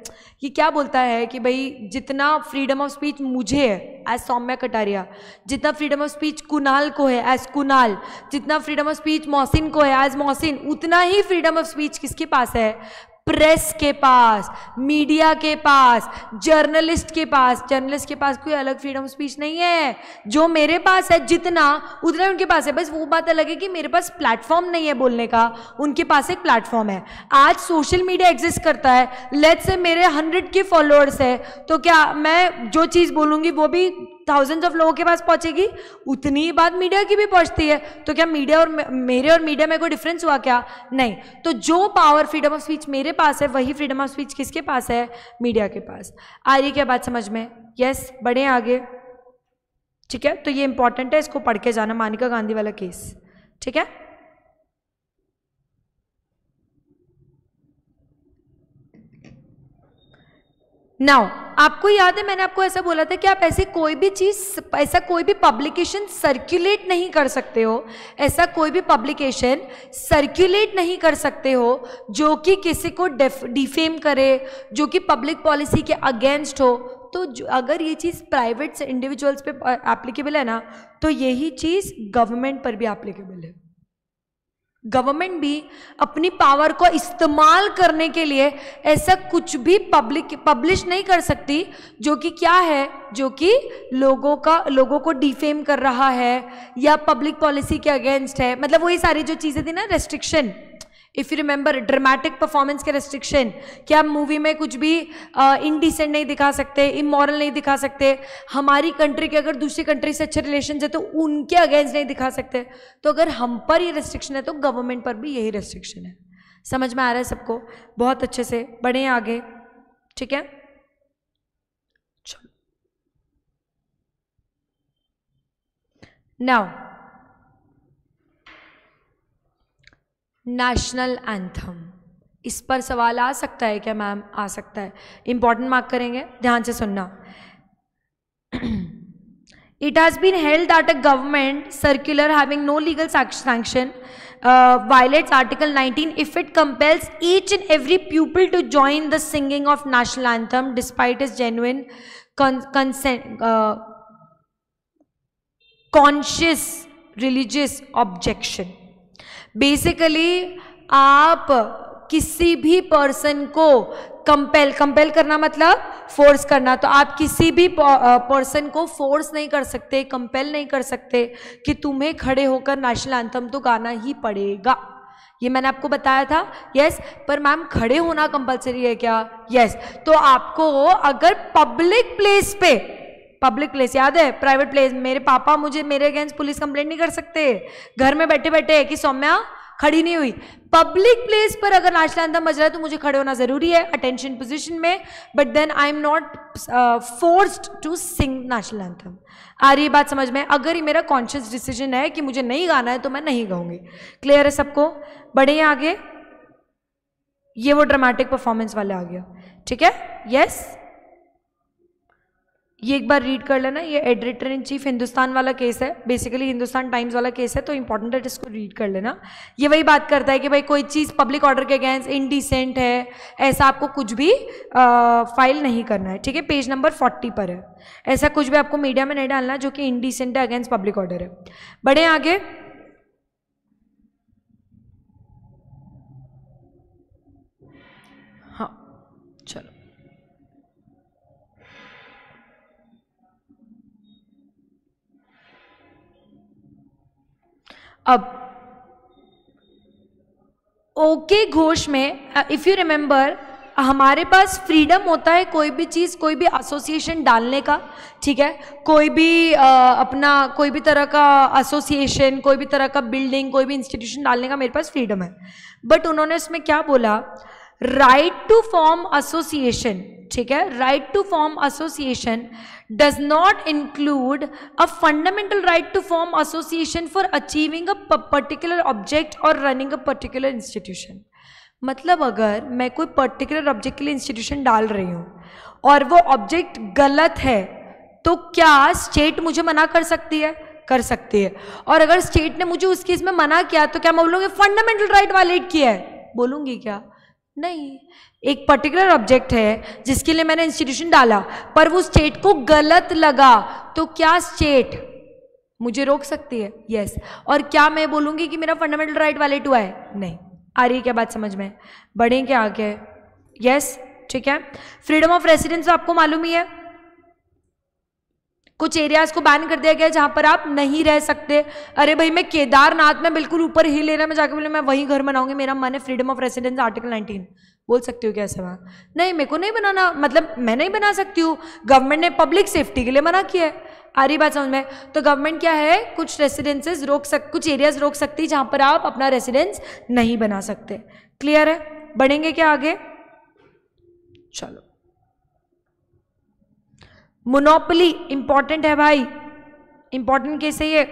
ये क्या बोलता है कि भाई जितना फ्रीडम ऑफ स्पीच मुझे है एज सौम्या कटारिया, जितना फ्रीडम ऑफ स्पीच कुणाल को है एज कुणाल, जितना फ्रीडम ऑफ स्पीच मोहसिन को है एज मोहसिन, उतना ही फ्रीडम ऑफ स्पीच किसके पास है? प्रेस के पास, मीडिया के पास, जर्नलिस्ट के पास। जर्नलिस्ट के पास कोई अलग फ्रीडम ऑफ स्पीच नहीं है, जो मेरे पास है जितना उतना उनके पास है। बस वो बात अलग है कि मेरे पास प्लेटफॉर्म नहीं है बोलने का, उनके पास एक प्लेटफॉर्म है। आज सोशल मीडिया एग्जिस्ट करता है, लेट्स से मेरे 100 के फॉलोअर्स है, तो क्या मैं जो चीज़ बोलूँगी वो भी थाउजेंड्स ऑफ लोगों के पास पहुंचेगी? उतनी ही बात मीडिया की भी पहुंचती है। तो क्या मीडिया और मेरे और मीडिया में कोई डिफरेंस हुआ क्या? नहीं। तो जो पावर फ्रीडम ऑफ स्पीच मेरे पास है वही फ्रीडम ऑफ स्पीच किसके पास है? मीडिया के पास। आ रही क्या बात समझ में? यस, बढ़े आगे। ठीक है, तो ये इंपॉर्टेंट है, इसको पढ़ के जाना, मानिका गांधी वाला केस। ठीक है, नाउ आपको याद है मैंने आपको ऐसा बोला था कि आप ऐसे कोई भी चीज, ऐसा कोई भी पब्लिकेशन सर्कुलेट नहीं कर सकते हो, ऐसा कोई भी पब्लिकेशन सर्कुलेट नहीं कर सकते हो जो कि किसी को डिफेम करे, जो कि पब्लिक पॉलिसी के अगेंस्ट हो। तो अगर ये चीज़ प्राइवेट इंडिविजुअल्स पे एप्लीकेबल है ना, तो यही चीज़ गवर्नमेंट पर भी एप्लीकेबल है। गवर्नमेंट भी अपनी पावर को इस्तेमाल करने के लिए ऐसा कुछ भी पब्लिश नहीं कर सकती जो कि क्या है, जो कि लोगों को डिफेम कर रहा है या पब्लिक पॉलिसी के अगेंस्ट है। मतलब वही सारी जो चीजें थी ना, restriction, if you remember, dramatic performance के रेस्ट्रिक्शन, कि आप मूवी में कुछ भी इनडिसेंट नहीं दिखा सकते, इमोरल नहीं दिखा सकते, हमारी कंट्री के अगर दूसरी कंट्री से अच्छे रिलेशन है तो उनके अगेंस्ट नहीं दिखा सकते। तो अगर हम पर ये रेस्ट्रिक्शन है तो गवर्नमेंट पर भी यही रेस्ट्रिक्शन है। समझ में आ रहा है सबको? बहुत अच्छे से बढ़े आगे। ठीक है, चलो नाउ नेशनल एंथम, इस पर सवाल आ सकता है क्या मैम? आ सकता है, इंपॉर्टेंट मार्क करेंगे, ध्यान से सुनना। It has been held that a government circular having no legal sanction violates Article 19 if it compels each and every pupil to join the singing of national anthem despite his genuine conscious religious objection। Basically आप किसी भी person को compel करना मतलब force करना, तो आप किसी भी पर्सन को फोर्स नहीं कर सकते, कंपेल नहीं कर सकते कि तुम्हें खड़े होकर नेशनल एंथम तो गाना ही पड़ेगा। ये मैंने आपको बताया था। यस, पर मैम खड़े होना कंपलसरी है क्या? यस, तो आपको अगर पब्लिक प्लेस पे, पब्लिक प्लेस याद है, प्राइवेट प्लेस, मेरे पापा मुझे मेरे अगेंस्ट पुलिस कंप्लेंट नहीं कर सकते घर में बैठे बैठे कि सौम्या खड़ी नहीं हुई। पब्लिक प्लेस पर अगर नेशनल एंथम बज रहा है तो मुझे खड़े होना जरूरी है अटेंशन पोजीशन में, but then I am not forced to sing national anthem. आ रही बात समझ में? अगर ये मेरा कॉन्शियस डिसीजन है कि मुझे नहीं गाना है तो मैं नहीं गाऊंगी। क्लियर है सबको? बढ़े आगे। ये वो ड्रामेटिक परफॉर्मेंस वाले आ गया। ठीक है, यस, ये एक बार रीड कर लेना। ये एडिटर इन चीफ हिंदुस्तान वाला केस है, बेसिकली हिंदुस्तान टाइम्स वाला केस है, तो इंपॉर्टेंट है, इसको रीड कर लेना। ये वही बात करता है कि भाई कोई चीज़ पब्लिक ऑर्डर के अगेंस्ट इनडिसेंट है, ऐसा आपको कुछ भी फाइल नहीं करना है। ठीक है, पेज नंबर 40 पर है। ऐसा कुछ भी आपको मीडिया में नहीं डालना जो कि इनडिसेंट है, अगेंस्ट पब्लिक ऑर्डर है। बढ़े आगे। हाँ चलो, अब ओके घोष में इफ यू रिमेंबर, हमारे पास फ्रीडम होता है कोई भी चीज़, कोई भी एसोसिएशन डालने का। ठीक है, कोई भी अपना कोई भी तरह का एसोसिएशन, कोई भी तरह का बिल्डिंग, कोई भी इंस्टीट्यूशन डालने का मेरे पास फ्रीडम है। बट उन्होंने उसमें क्या बोला? राइट टू फॉर्म एसोसिएशन, ठीक है, right to form association does not include a fundamental right to form association for achieving a particular object or running a particular institution। मतलब अगर मैं कोई पर्टिकुलर ऑब्जेक्ट के लिए इंस्टीट्यूशन डाल रही हूँ और वो ऑब्जेक्ट गलत है, तो क्या स्टेट मुझे मना कर सकती है? कर सकती है। और अगर स्टेट ने मुझे उस केस में मना किया तो क्या मैं बोलूँगी फंडामेंटल राइट वायलेट किया है? बोलूँगी क्या? नहीं। एक पर्टिकुलर ऑब्जेक्ट है जिसके लिए मैंने इंस्टीट्यूशन डाला, पर वो स्टेट को गलत लगा, तो क्या स्टेट मुझे रोक सकती है? यस। और क्या मैं बोलूंगी कि मेरा फंडामेंटल राइट वायलेट हुआ है? नहीं। आ रही है क्या बात समझ में? बढ़ें क्या आगे? यस, ठीक है। फ्रीडम ऑफ रेसिडेंस आपको मालूम ही है, कुछ एरियाज को बैन कर दिया गया जहां पर आप नहीं रह सकते। अरे भाई मैं केदारनाथ में बिल्कुल ऊपर हिल एरिया में जाकर बोले मैं वहीं घर बनाऊंगी, मेरा मन है, फ्रीडम ऑफ रेसिडेंस आर्टिकल 19, बोल सकती हो क्या ऐसा? वहां नहीं, मेरे को नहीं बनाना, मतलब मैं नहीं बना सकती हूँ, गवर्नमेंट ने पब्लिक सेफ्टी के लिए मना किया है। आ रही बात समझ में? तो गवर्नमेंट क्या है, कुछ रेसिडेंसेज कुछ एरियाज रोक सकती है जहां पर आप अपना रेसिडेंस नहीं बना सकते। क्लियर है? बढ़ेंगे क्या आगे? चलो, मोनोपोली इंपॉर्टेंट है भाई, इंपॉर्टेंट केस है ये,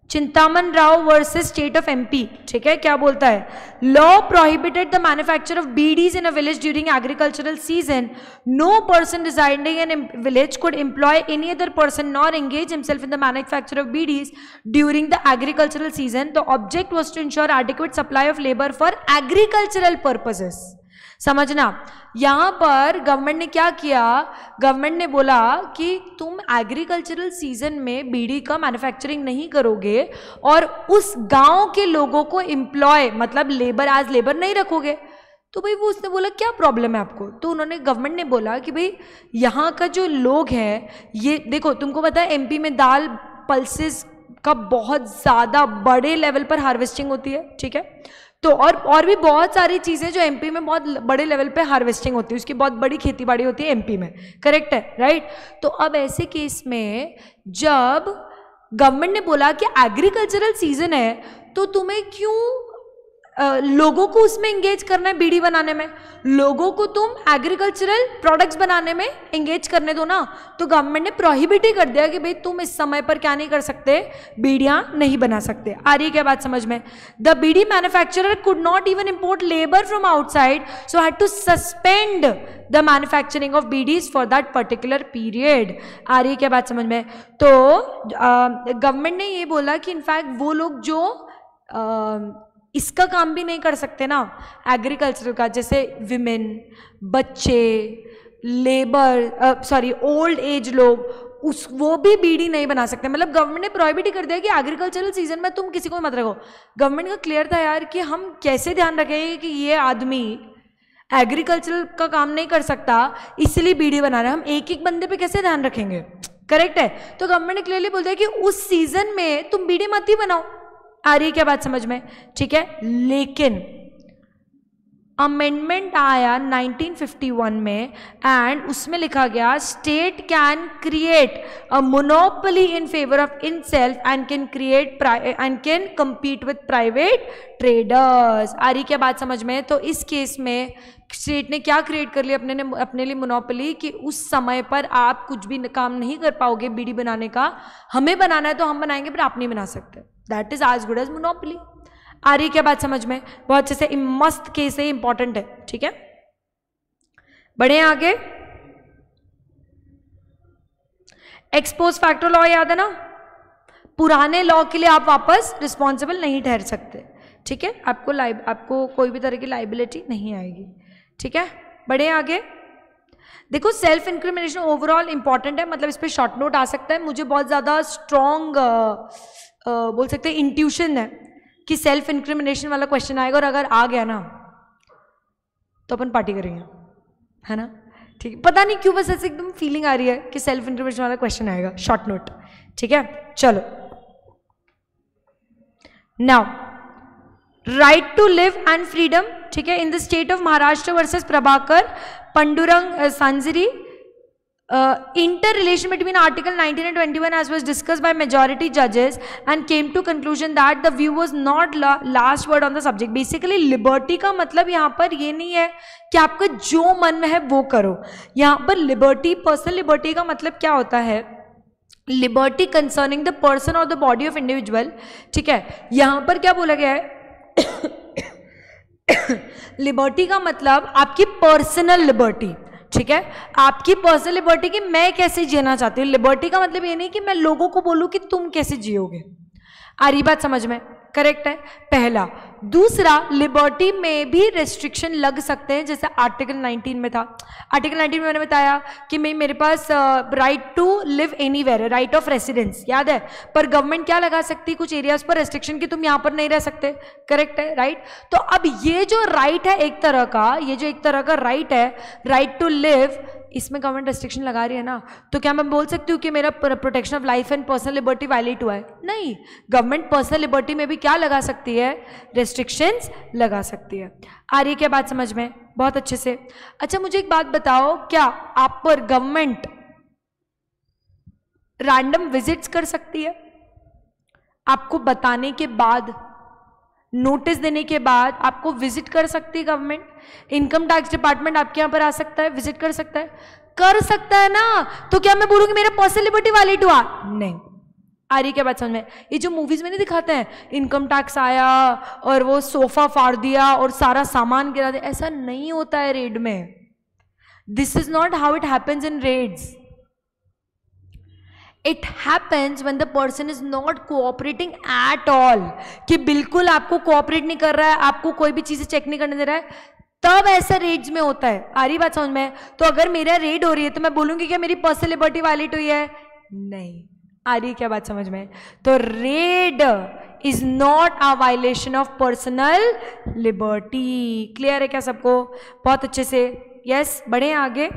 Chintaman Rao versus state of MP, ठीक है। क्या बोलता है, law prohibited the manufacture of bidis in a village during agricultural season, no person residing in village could employ any other person nor engage himself in the manufacture of bidis during the agricultural season. The object was to ensure adequate supply of labour for agricultural purposes. समझना, यहां पर government ने क्या किया, government ने बोला कि तुम एग्रीकल्चरल सीजन में बीड़ी का मैन्युफैक्चरिंग नहीं करोगे और उस गांव के लोगों को एम्प्लॉय मतलब लेबर एज लेबर नहीं रखोगे। तो भाई वो उसने बोला क्या प्रॉब्लम है आपको, तो उन्होंने गवर्नमेंट ने बोला कि भाई यहाँ का जो लोग हैं ये देखो, तुमको पता है एमपी में दाल पल्सेस का बहुत ज़्यादा बड़े लेवल पर हार्वेस्टिंग होती है, ठीक है। तो और भी बहुत सारी चीज़ें जो एमपी में बहुत बड़े लेवल पे हार्वेस्टिंग होती है, उसकी बहुत बड़ी खेती बाड़ी होती है एमपी में, करेक्ट है, राइट। तो अब ऐसे केस में जब गवर्नमेंट ने बोला कि एग्रीकल्चरल सीजन है तो तुम्हें क्यों लोगों को उसमें एंगेज करना है, बीड़ी बनाने में, लोगों को तुम एग्रीकल्चरल प्रोडक्ट्स बनाने में एंगेज करने दो ना। तो गवर्नमेंट ने प्रोहिबिट ही कर दिया कि भाई तुम इस समय पर क्या नहीं कर सकते, बीड़ियां नहीं बना सकते। आ रही है क्या बात समझ में? The bidi manufacturer could not even import labour from outside, so had to suspend the manufacturing of bidis for that particular period. आ रही है क्या बात समझ में? तो गवर्नमेंट ने ये बोला कि इनफैक्ट वो लोग जो इसका काम भी नहीं कर सकते ना एग्रीकल्चर का, जैसे विमेन, बच्चे, लेबर सॉरी ओल्ड एज लोग, वो भी बीड़ी नहीं बना सकते। मतलब गवर्नमेंट ने प्रोहिबिट ही कर दिया कि एग्रीकल्चरल सीजन में तुम किसी को मत रखो। गवर्नमेंट का क्लियर था यार कि हम कैसे ध्यान रखेंगे कि ये आदमी एग्रीकल्चर का काम नहीं कर सकता इसलिए बीड़ी बना रहे हैं, हम एक एक बंदे पे कैसे ध्यान रखेंगे, करेक्ट है। तो गवर्नमेंट ने क्लियरली बोल दिया कि उस सीजन में तुम बीड़ी मत ही बनाओ। आ रही है क्या बात समझ में? ठीक है। लेकिन अमेंडमेंट आया 1951 में एंड उसमें लिखा गया state can create a monopoly in favour of in self and can create and can compete with private traders. आ रही क्या बात समझ में? तो इस केस में स्टेट ने क्या क्रिएट कर लिया अपने लिए मोनोपोली कि उस समय पर आप कुछ भी काम नहीं कर पाओगे बीड़ी बनाने का, हमें बनाना है तो हम बनाएंगे पर आप नहीं बना सकते। That is as good as monopoly. आ रही क्या बात समझ में? बहुत अच्छे से, मस्त केस है, इंपॉर्टेंट है, ठीक है। बढ़े आगे। एक्सपोज फैक्टर लॉ याद है ना? पुराने लॉ के लिए आप वापस रिस्पॉन्सिबल नहीं ठहर सकते, ठीक है। आपको कोई भी तरह की लाइबिलिटी नहीं आएगी, ठीक है। बढ़े आगे। देखो सेल्फ इंक्रिमिनेशन ओवरऑल इंपॉर्टेंट है, मतलब इस पर शॉर्ट नोट आ सकता है। मुझे बहुत ज़्यादा स्ट्रॉन्ग बोल सकते हैं इंट्यूशन है कि सेल्फ इंक्रिमिनेशन वाला क्वेश्चन आएगा, और अगर आ गया ना तो अपन पार्टी करेंगे, है ना? ठीक है। पता नहीं क्यों बस ऐसे एकदम फीलिंग आ रही है कि सेल्फ इंक्रिमिनेशन वाला क्वेश्चन आएगा, शॉर्ट नोट, ठीक है। चलो now right to live and freedom, ठीक है। In the state of Maharashtra versus Prabhakar Pandurang Sanzgiri, interrelation between article 19 and 21 as was discussed by majority judges and came to conclusion that the view was not last word on the subject. Basically liberty का मतलब यहाँ पर ये नहीं है कि आपका जो मन में है वो करो। यहाँ पर liberty, personal liberty का मतलब क्या होता है? लिबर्टी कंसर्निंग द पर्सन और द बॉडी ऑफ इंडिविजुअल, ठीक है। यहां पर क्या बोला गया है? लिबर्टी का मतलब आपकी पर्सनल लिबर्टी, ठीक है। आपकी पर्सनल लिबर्टी कि मैं कैसे जीना चाहती हूँ। लिबर्टी का मतलब ये नहीं कि मैं लोगों को बोलूँ कि तुम कैसे जियोगे। आ रही बात समझ में? करेक्ट है पहला। दूसरा, लिबर्टी में भी रेस्ट्रिक्शन लग सकते हैं, जैसे आर्टिकल 19 में था। आर्टिकल 19 में मैंने बताया कि मेरे पास right to live anywhere, right of residence, याद है। पर गवर्नमेंट क्या लगा सकती है कुछ एरियाज पर रेस्ट्रिक्शन कि तुम यहाँ पर नहीं रह सकते, करेक्ट है, राइट। तो अब ये जो राइट है एक तरह का, ये जो एक तरह का राइट है, राइट टू लिव, इसमें गवर्नमेंट रेस्ट्रिक्शन लगा रही है ना, तो क्या मैं बोल सकती हूँ कि मेरा protection of life and personal liberty violate हुआ है? नहीं, गवर्नमेंट पर्सनल लिबर्टी में भी क्या लगा सकती है? रेस्ट्रिक्शंस लगा सकती है। आ रही है क्या बात समझ में? बहुत अच्छे से। अच्छा मुझे एक बात बताओ, क्या आप पर गवर्नमेंट रैंडम विजिट्स कर सकती है आपको बताने के बाद नोटिस देने के बाद आपको विजिट कर सकती है गवर्नमेंट, इनकम टैक्स डिपार्टमेंट आपके यहाँ पर आ सकता है, विजिट कर सकता है ना। तो क्या मैं बोलूंगी मेरा पर्सनल लिबर्टी वायलेट हुआ? नहीं। आ रही क्या बात समझ में? ये जो मूवीज में नहीं दिखाते हैं इनकम टैक्स आया और वो सोफा फाड़ दिया और सारा सामान गिरा दिया, ऐसा नहीं होता है रेड में। This is not how it happens in raids. It happens when the person is not cooperating at all, कि बिल्कुल आपको कोऑपरेट नहीं कर रहा है, आपको कोई भी चीजें चेक नहीं करने दे रहा है, तब ऐसा रेड्स में होता है। आ रही बात समझ में? तो अगर मेरा रेड हो रही है तो मैं बोलूंगी क्या मेरी पर्सनल लिबर्टी वायलेट हुई है? नहीं। आ रही क्या बात समझ में? तो raid is not a violation of personal liberty. Clear है क्या सबको? बहुत अच्छे से। यस, बढ़े आगे।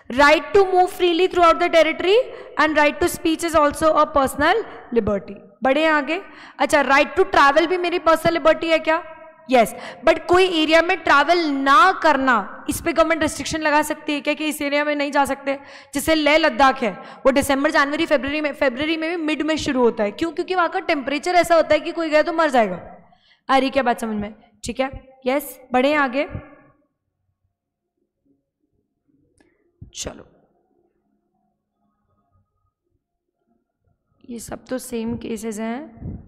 Right to move freely throughout the territory and right to speech is also a personal liberty. बढ़े आगे। अच्छा, राइट टू ट्रैवल भी मेरी पर्सनल लिबर्टी है क्या? यस, बट कोई एरिया में ट्रैवल ना करना, इस पे गवर्नमेंट रिस्ट्रिक्शन लगा सकती है क्या कि इस एरिया में नहीं जा सकते? जैसे लेह लद्दाख है, वो दिसंबर जनवरी फरवरी में भी मिड में शुरू होता है। क्यों? क्योंकि वहां का टेम्परेचर ऐसा होता है कि कोई गया तो मर जाएगा। आ रही क्या बात समझ में? ठीक है, यस, बढ़े आगे। चलो, ये सब तो सेम केसेस हैं।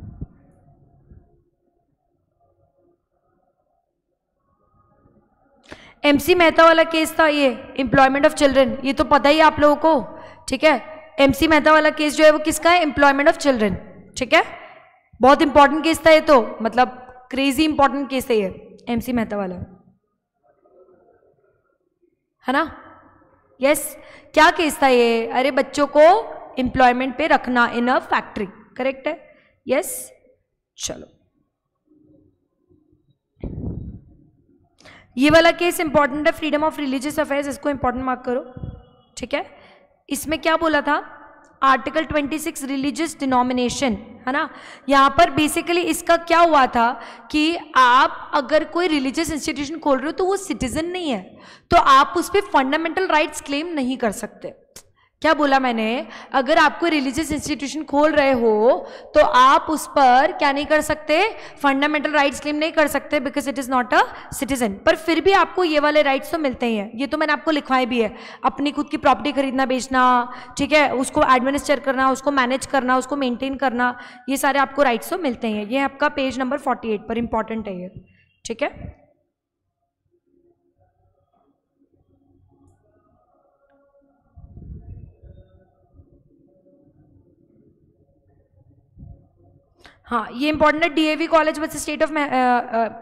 एमसी मेहता वाला केस था ये, एम्प्लॉयमेंट ऑफ चिल्ड्रन, ये तो पता ही आप लोगों को। ठीक है, एमसी मेहता वाला केस जो है वो किसका है? Employment of children. ठीक है, बहुत इंपॉर्टेंट केस था ये तो, मतलब क्रेजी इंपॉर्टेंट केस है ये एमसी मेहता वाला, है ना? यस, क्या केस था ये? अरे बच्चों को एम्प्लॉयमेंट पे रखना इन अ फैक्ट्री, करेक्ट है? यस, चलो, ये वाला केस इंपॉर्टेंट है, फ्रीडम ऑफ रिलीजियस अफेयर्स, इसको इंपॉर्टेंट मार्क करो। ठीक है, इसमें क्या बोला था? आर्टिकल 26 रिलीजियस डिनोमिनेशन, है ना? यहाँ पर बेसिकली इसका क्या हुआ था कि आप अगर कोई रिलीजियस इंस्टीट्यूशन खोल रहे हो तो वो सिटीजन नहीं है, तो आप उस पर फंडामेंटल राइट्स क्लेम नहीं कर सकते। क्या बोला मैंने? अगर आप कोई रिलीजियस इंस्टीट्यूशन खोल रहे हो तो आप उस पर क्या नहीं कर सकते? फंडामेंटल राइट्स क्लेम नहीं कर सकते, because it is not a citizen. पर फिर भी आपको ये वाले राइट्स तो मिलते ही हैं, ये तो मैंने आपको लिखवाए भी है। अपनी खुद की प्रॉपर्टी खरीदना बेचना, ठीक है, उसको एडमिनिस्टर करना, उसको मैनेज करना, उसको मेंटेन करना, ये सारे आपको राइट्स तो मिलते हैं। ये आपका पेज नंबर 48 पर इंपॉर्टेंट है ये। ठीक है, हाँ, ये इंपॉर्टेंट है, DAV college versus state of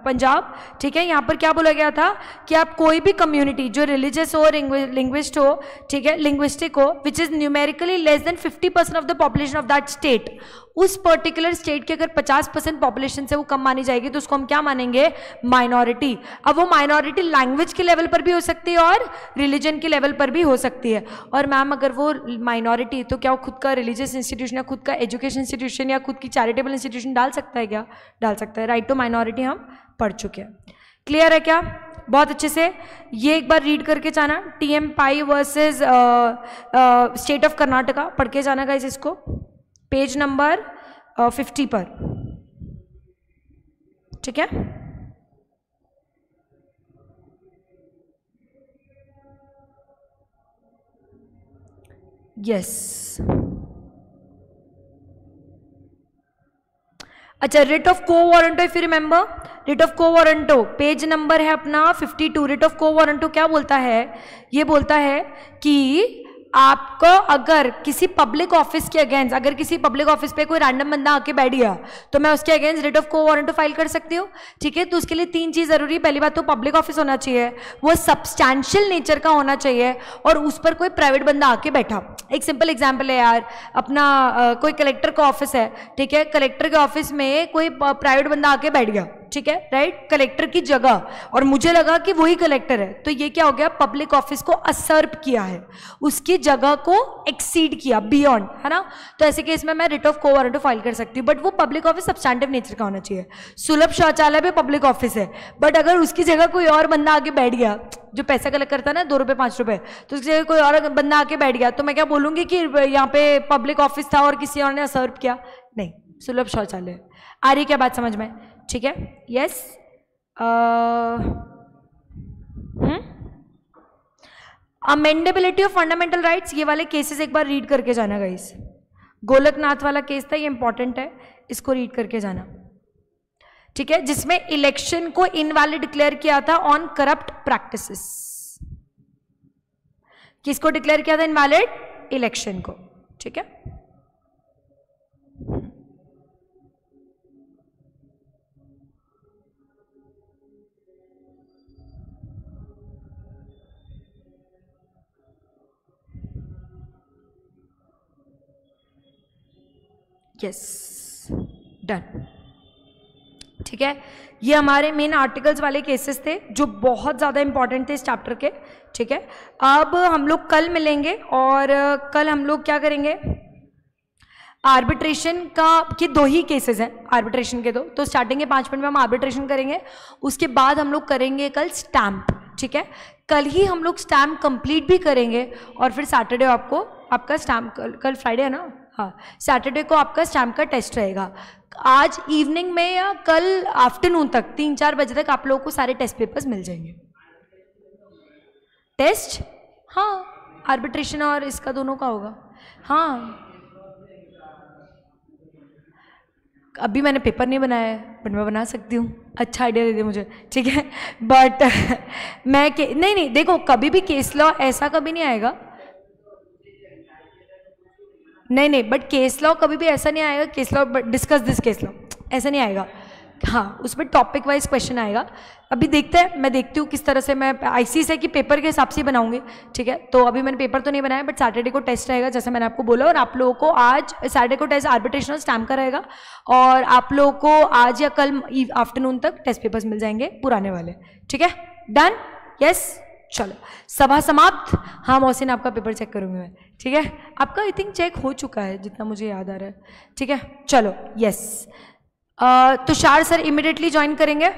Punjab. ठीक है, यहाँ पर क्या बोला गया था कि आप कोई भी कम्युनिटी जो रिलीजियस हो, लिंग्विस्ट हो, ठीक है, लिंग्विस्टिक हो, which is numerically less than 50% of the population of that state, उस पर्टिकुलर स्टेट के अगर 50% पॉपुलेशन से वो कम मानी जाएगी तो उसको हम क्या मानेंगे? माइनॉरिटी। अब वो माइनॉरिटी लैंग्वेज के लेवल पर भी हो सकती है और रिलीजन के लेवल पर भी हो सकती है। और मैम अगर वो माइनॉरिटी, तो क्या वो खुद का रिलीजियस इंस्टीट्यूशन या खुद का एजुकेशन इंस्टीट्यूशन या खुद की चैरिटेबल इंस्टीट्यूशन डाल सकता है क्या? डाल सकता है। राइट टू माइनॉरिटी हम पढ़ चुके हैं। क्लियर है क्या? बहुत अच्छे से ये एक बार रीड करके जाना, TM pi versus state of Karnataka, पढ़ के जाना गाइस इसको, पेज नंबर 50 पर। ठीक है, यस। अच्छा, रिट ऑफ को warranto, if you remember, writ of को वारंटो पेज नंबर है अपना 52। रिट ऑफ को वारंटो क्या बोलता है? ये बोलता है कि आपको अगर किसी पब्लिक ऑफिस के अगेंस्ट, अगर किसी पब्लिक ऑफिस पे कोई रैंडम बंदा आके बैठ गया तो मैं उसके अगेंस्ट रिट ऑफ को वारंट फाइल कर सकती हूँ। ठीक है, तो उसके लिए 3 चीज जरूरी है। पहली बात तो पब्लिक ऑफिस होना चाहिए, वो सब्सटैंशियल नेचर का होना चाहिए, और उस पर कोई प्राइवेट बंदा आके बैठा। एक सिंपल एग्जाम्पल है यार, अपना कोई कलेक्टर का ऑफिस है, ठीक है, कलेक्टर के ऑफिस में कोई प्राइवेट बंदा आके बैठ गया, ठीक है, राइट, कलेक्टर की जगह, और मुझे लगा कि वही कलेक्टर है, तो ये क्या हो गया? पब्लिक ऑफिस को असर्प किया है, उसकी जगह को एक्सीड किया, बियॉन्ड, है ना? तो ऐसे केस में मैं रिट ऑफ को वारंट फाइल कर सकती हूँ, बट वो पब्लिक ऑफिस सब्सटैंटिव नेचर का होना चाहिए। सुलभ शौचालय भी पब्लिक ऑफिस है, बट अगर उसकी जगह कोई और बंदा आके बैठ गया, जो पैसा कलेक्ट करता है ना 2 रुपए 5 रुपए, तो उसकी जगह कोई और बंदा आके बैठ गया, तो मैं क्या बोलूंगी कि यहाँ पे पब्लिक ऑफिस था और किसी और ने असर्प किया? नहीं, सुलभ शौचालय। आ रही क्या बात समझ में? ठीक है, yes. Amendability of fundamental rights, ये वाले केसेस एक बार रीड करके जाना गाइस। गोलकनाथ वाला केस था, ये इंपॉर्टेंट है, इसको रीड करके जाना। ठीक है, जिसमें इलेक्शन को इनवैलिड डिक्लेयर किया था ऑन करप्ट प्रैक्टिसेस। किसको डिक्लेयर किया था इनवैलिड? इलेक्शन को। ठीक है, यस, डन। ठीक है, ये हमारे मेन आर्टिकल्स वाले केसेस थे जो बहुत ज़्यादा इंपॉर्टेंट थे इस चैप्टर के। ठीक है, अब हम लोग कल मिलेंगे और कल हम लोग क्या करेंगे, आर्बिट्रेशन के 2 ही केसेस हैं, आर्बिट्रेशन के 2, तो स्टार्टिंग के 5 मिनट में हम आर्बिट्रेशन करेंगे, उसके बाद हम लोग करेंगे कल स्टैम्प। ठीक है, कल ही हम लोग स्टैम्प कंप्लीट भी करेंगे और फिर सैटरडे आपको आपका स्टैम्प, कल फ्राइडे है ना, हाँ, सैटरडे को आपका स्टैम्प का टेस्ट रहेगा। आज इवनिंग में या कल आफ्टरनून तक 3-4 बजे तक आप लोगों को सारे टेस्ट पेपर्स मिल जाएंगे। टेस्ट, हाँ, आर्बिट्रेशन और इसका दोनों का होगा। हाँ, अभी मैंने पेपर नहीं बनाया है बट मैं बना सकती हूँ, अच्छा आइडिया दे दे मुझे। ठीक है, बट मैं नहीं, देखो कभी भी केस लॉ ऐसा कभी नहीं आएगा, नहीं, बट केस लॉ कभी भी ऐसा नहीं आएगा, case law discuss this case law, ऐसा नहीं आएगा। हाँ, उसमें टॉपिक वाइज क्वेश्चन आएगा। अभी देखते हैं, मैं देखती हूँ किस तरह से मैं आईसीएसई की पेपर के हिसाब से बनाऊंगी। ठीक है, तो अभी मैंने पेपर तो नहीं बनाया बट सैटरडे को टेस्ट रहेगा जैसे मैंने आपको बोला, और आप लोगों को आज सैटरडे को टेस्ट आर्बिट्रेशन और स्टैम्प का रहेगा और आप लोगों को आज या कल आफ्टरनून तक टेस्ट पेपर्स मिल जाएंगे पुराने वाले। ठीक है, डन, यस, चलो सभा समाप्त। हाँ मोहसिन, आपका पेपर चेक करूंगी मैं। ठीक है, आपका आई थिंक चेक हो चुका है जितना मुझे याद आ रहा है। ठीक है, चलो, yes, Tushar sir immediately join करेंगे।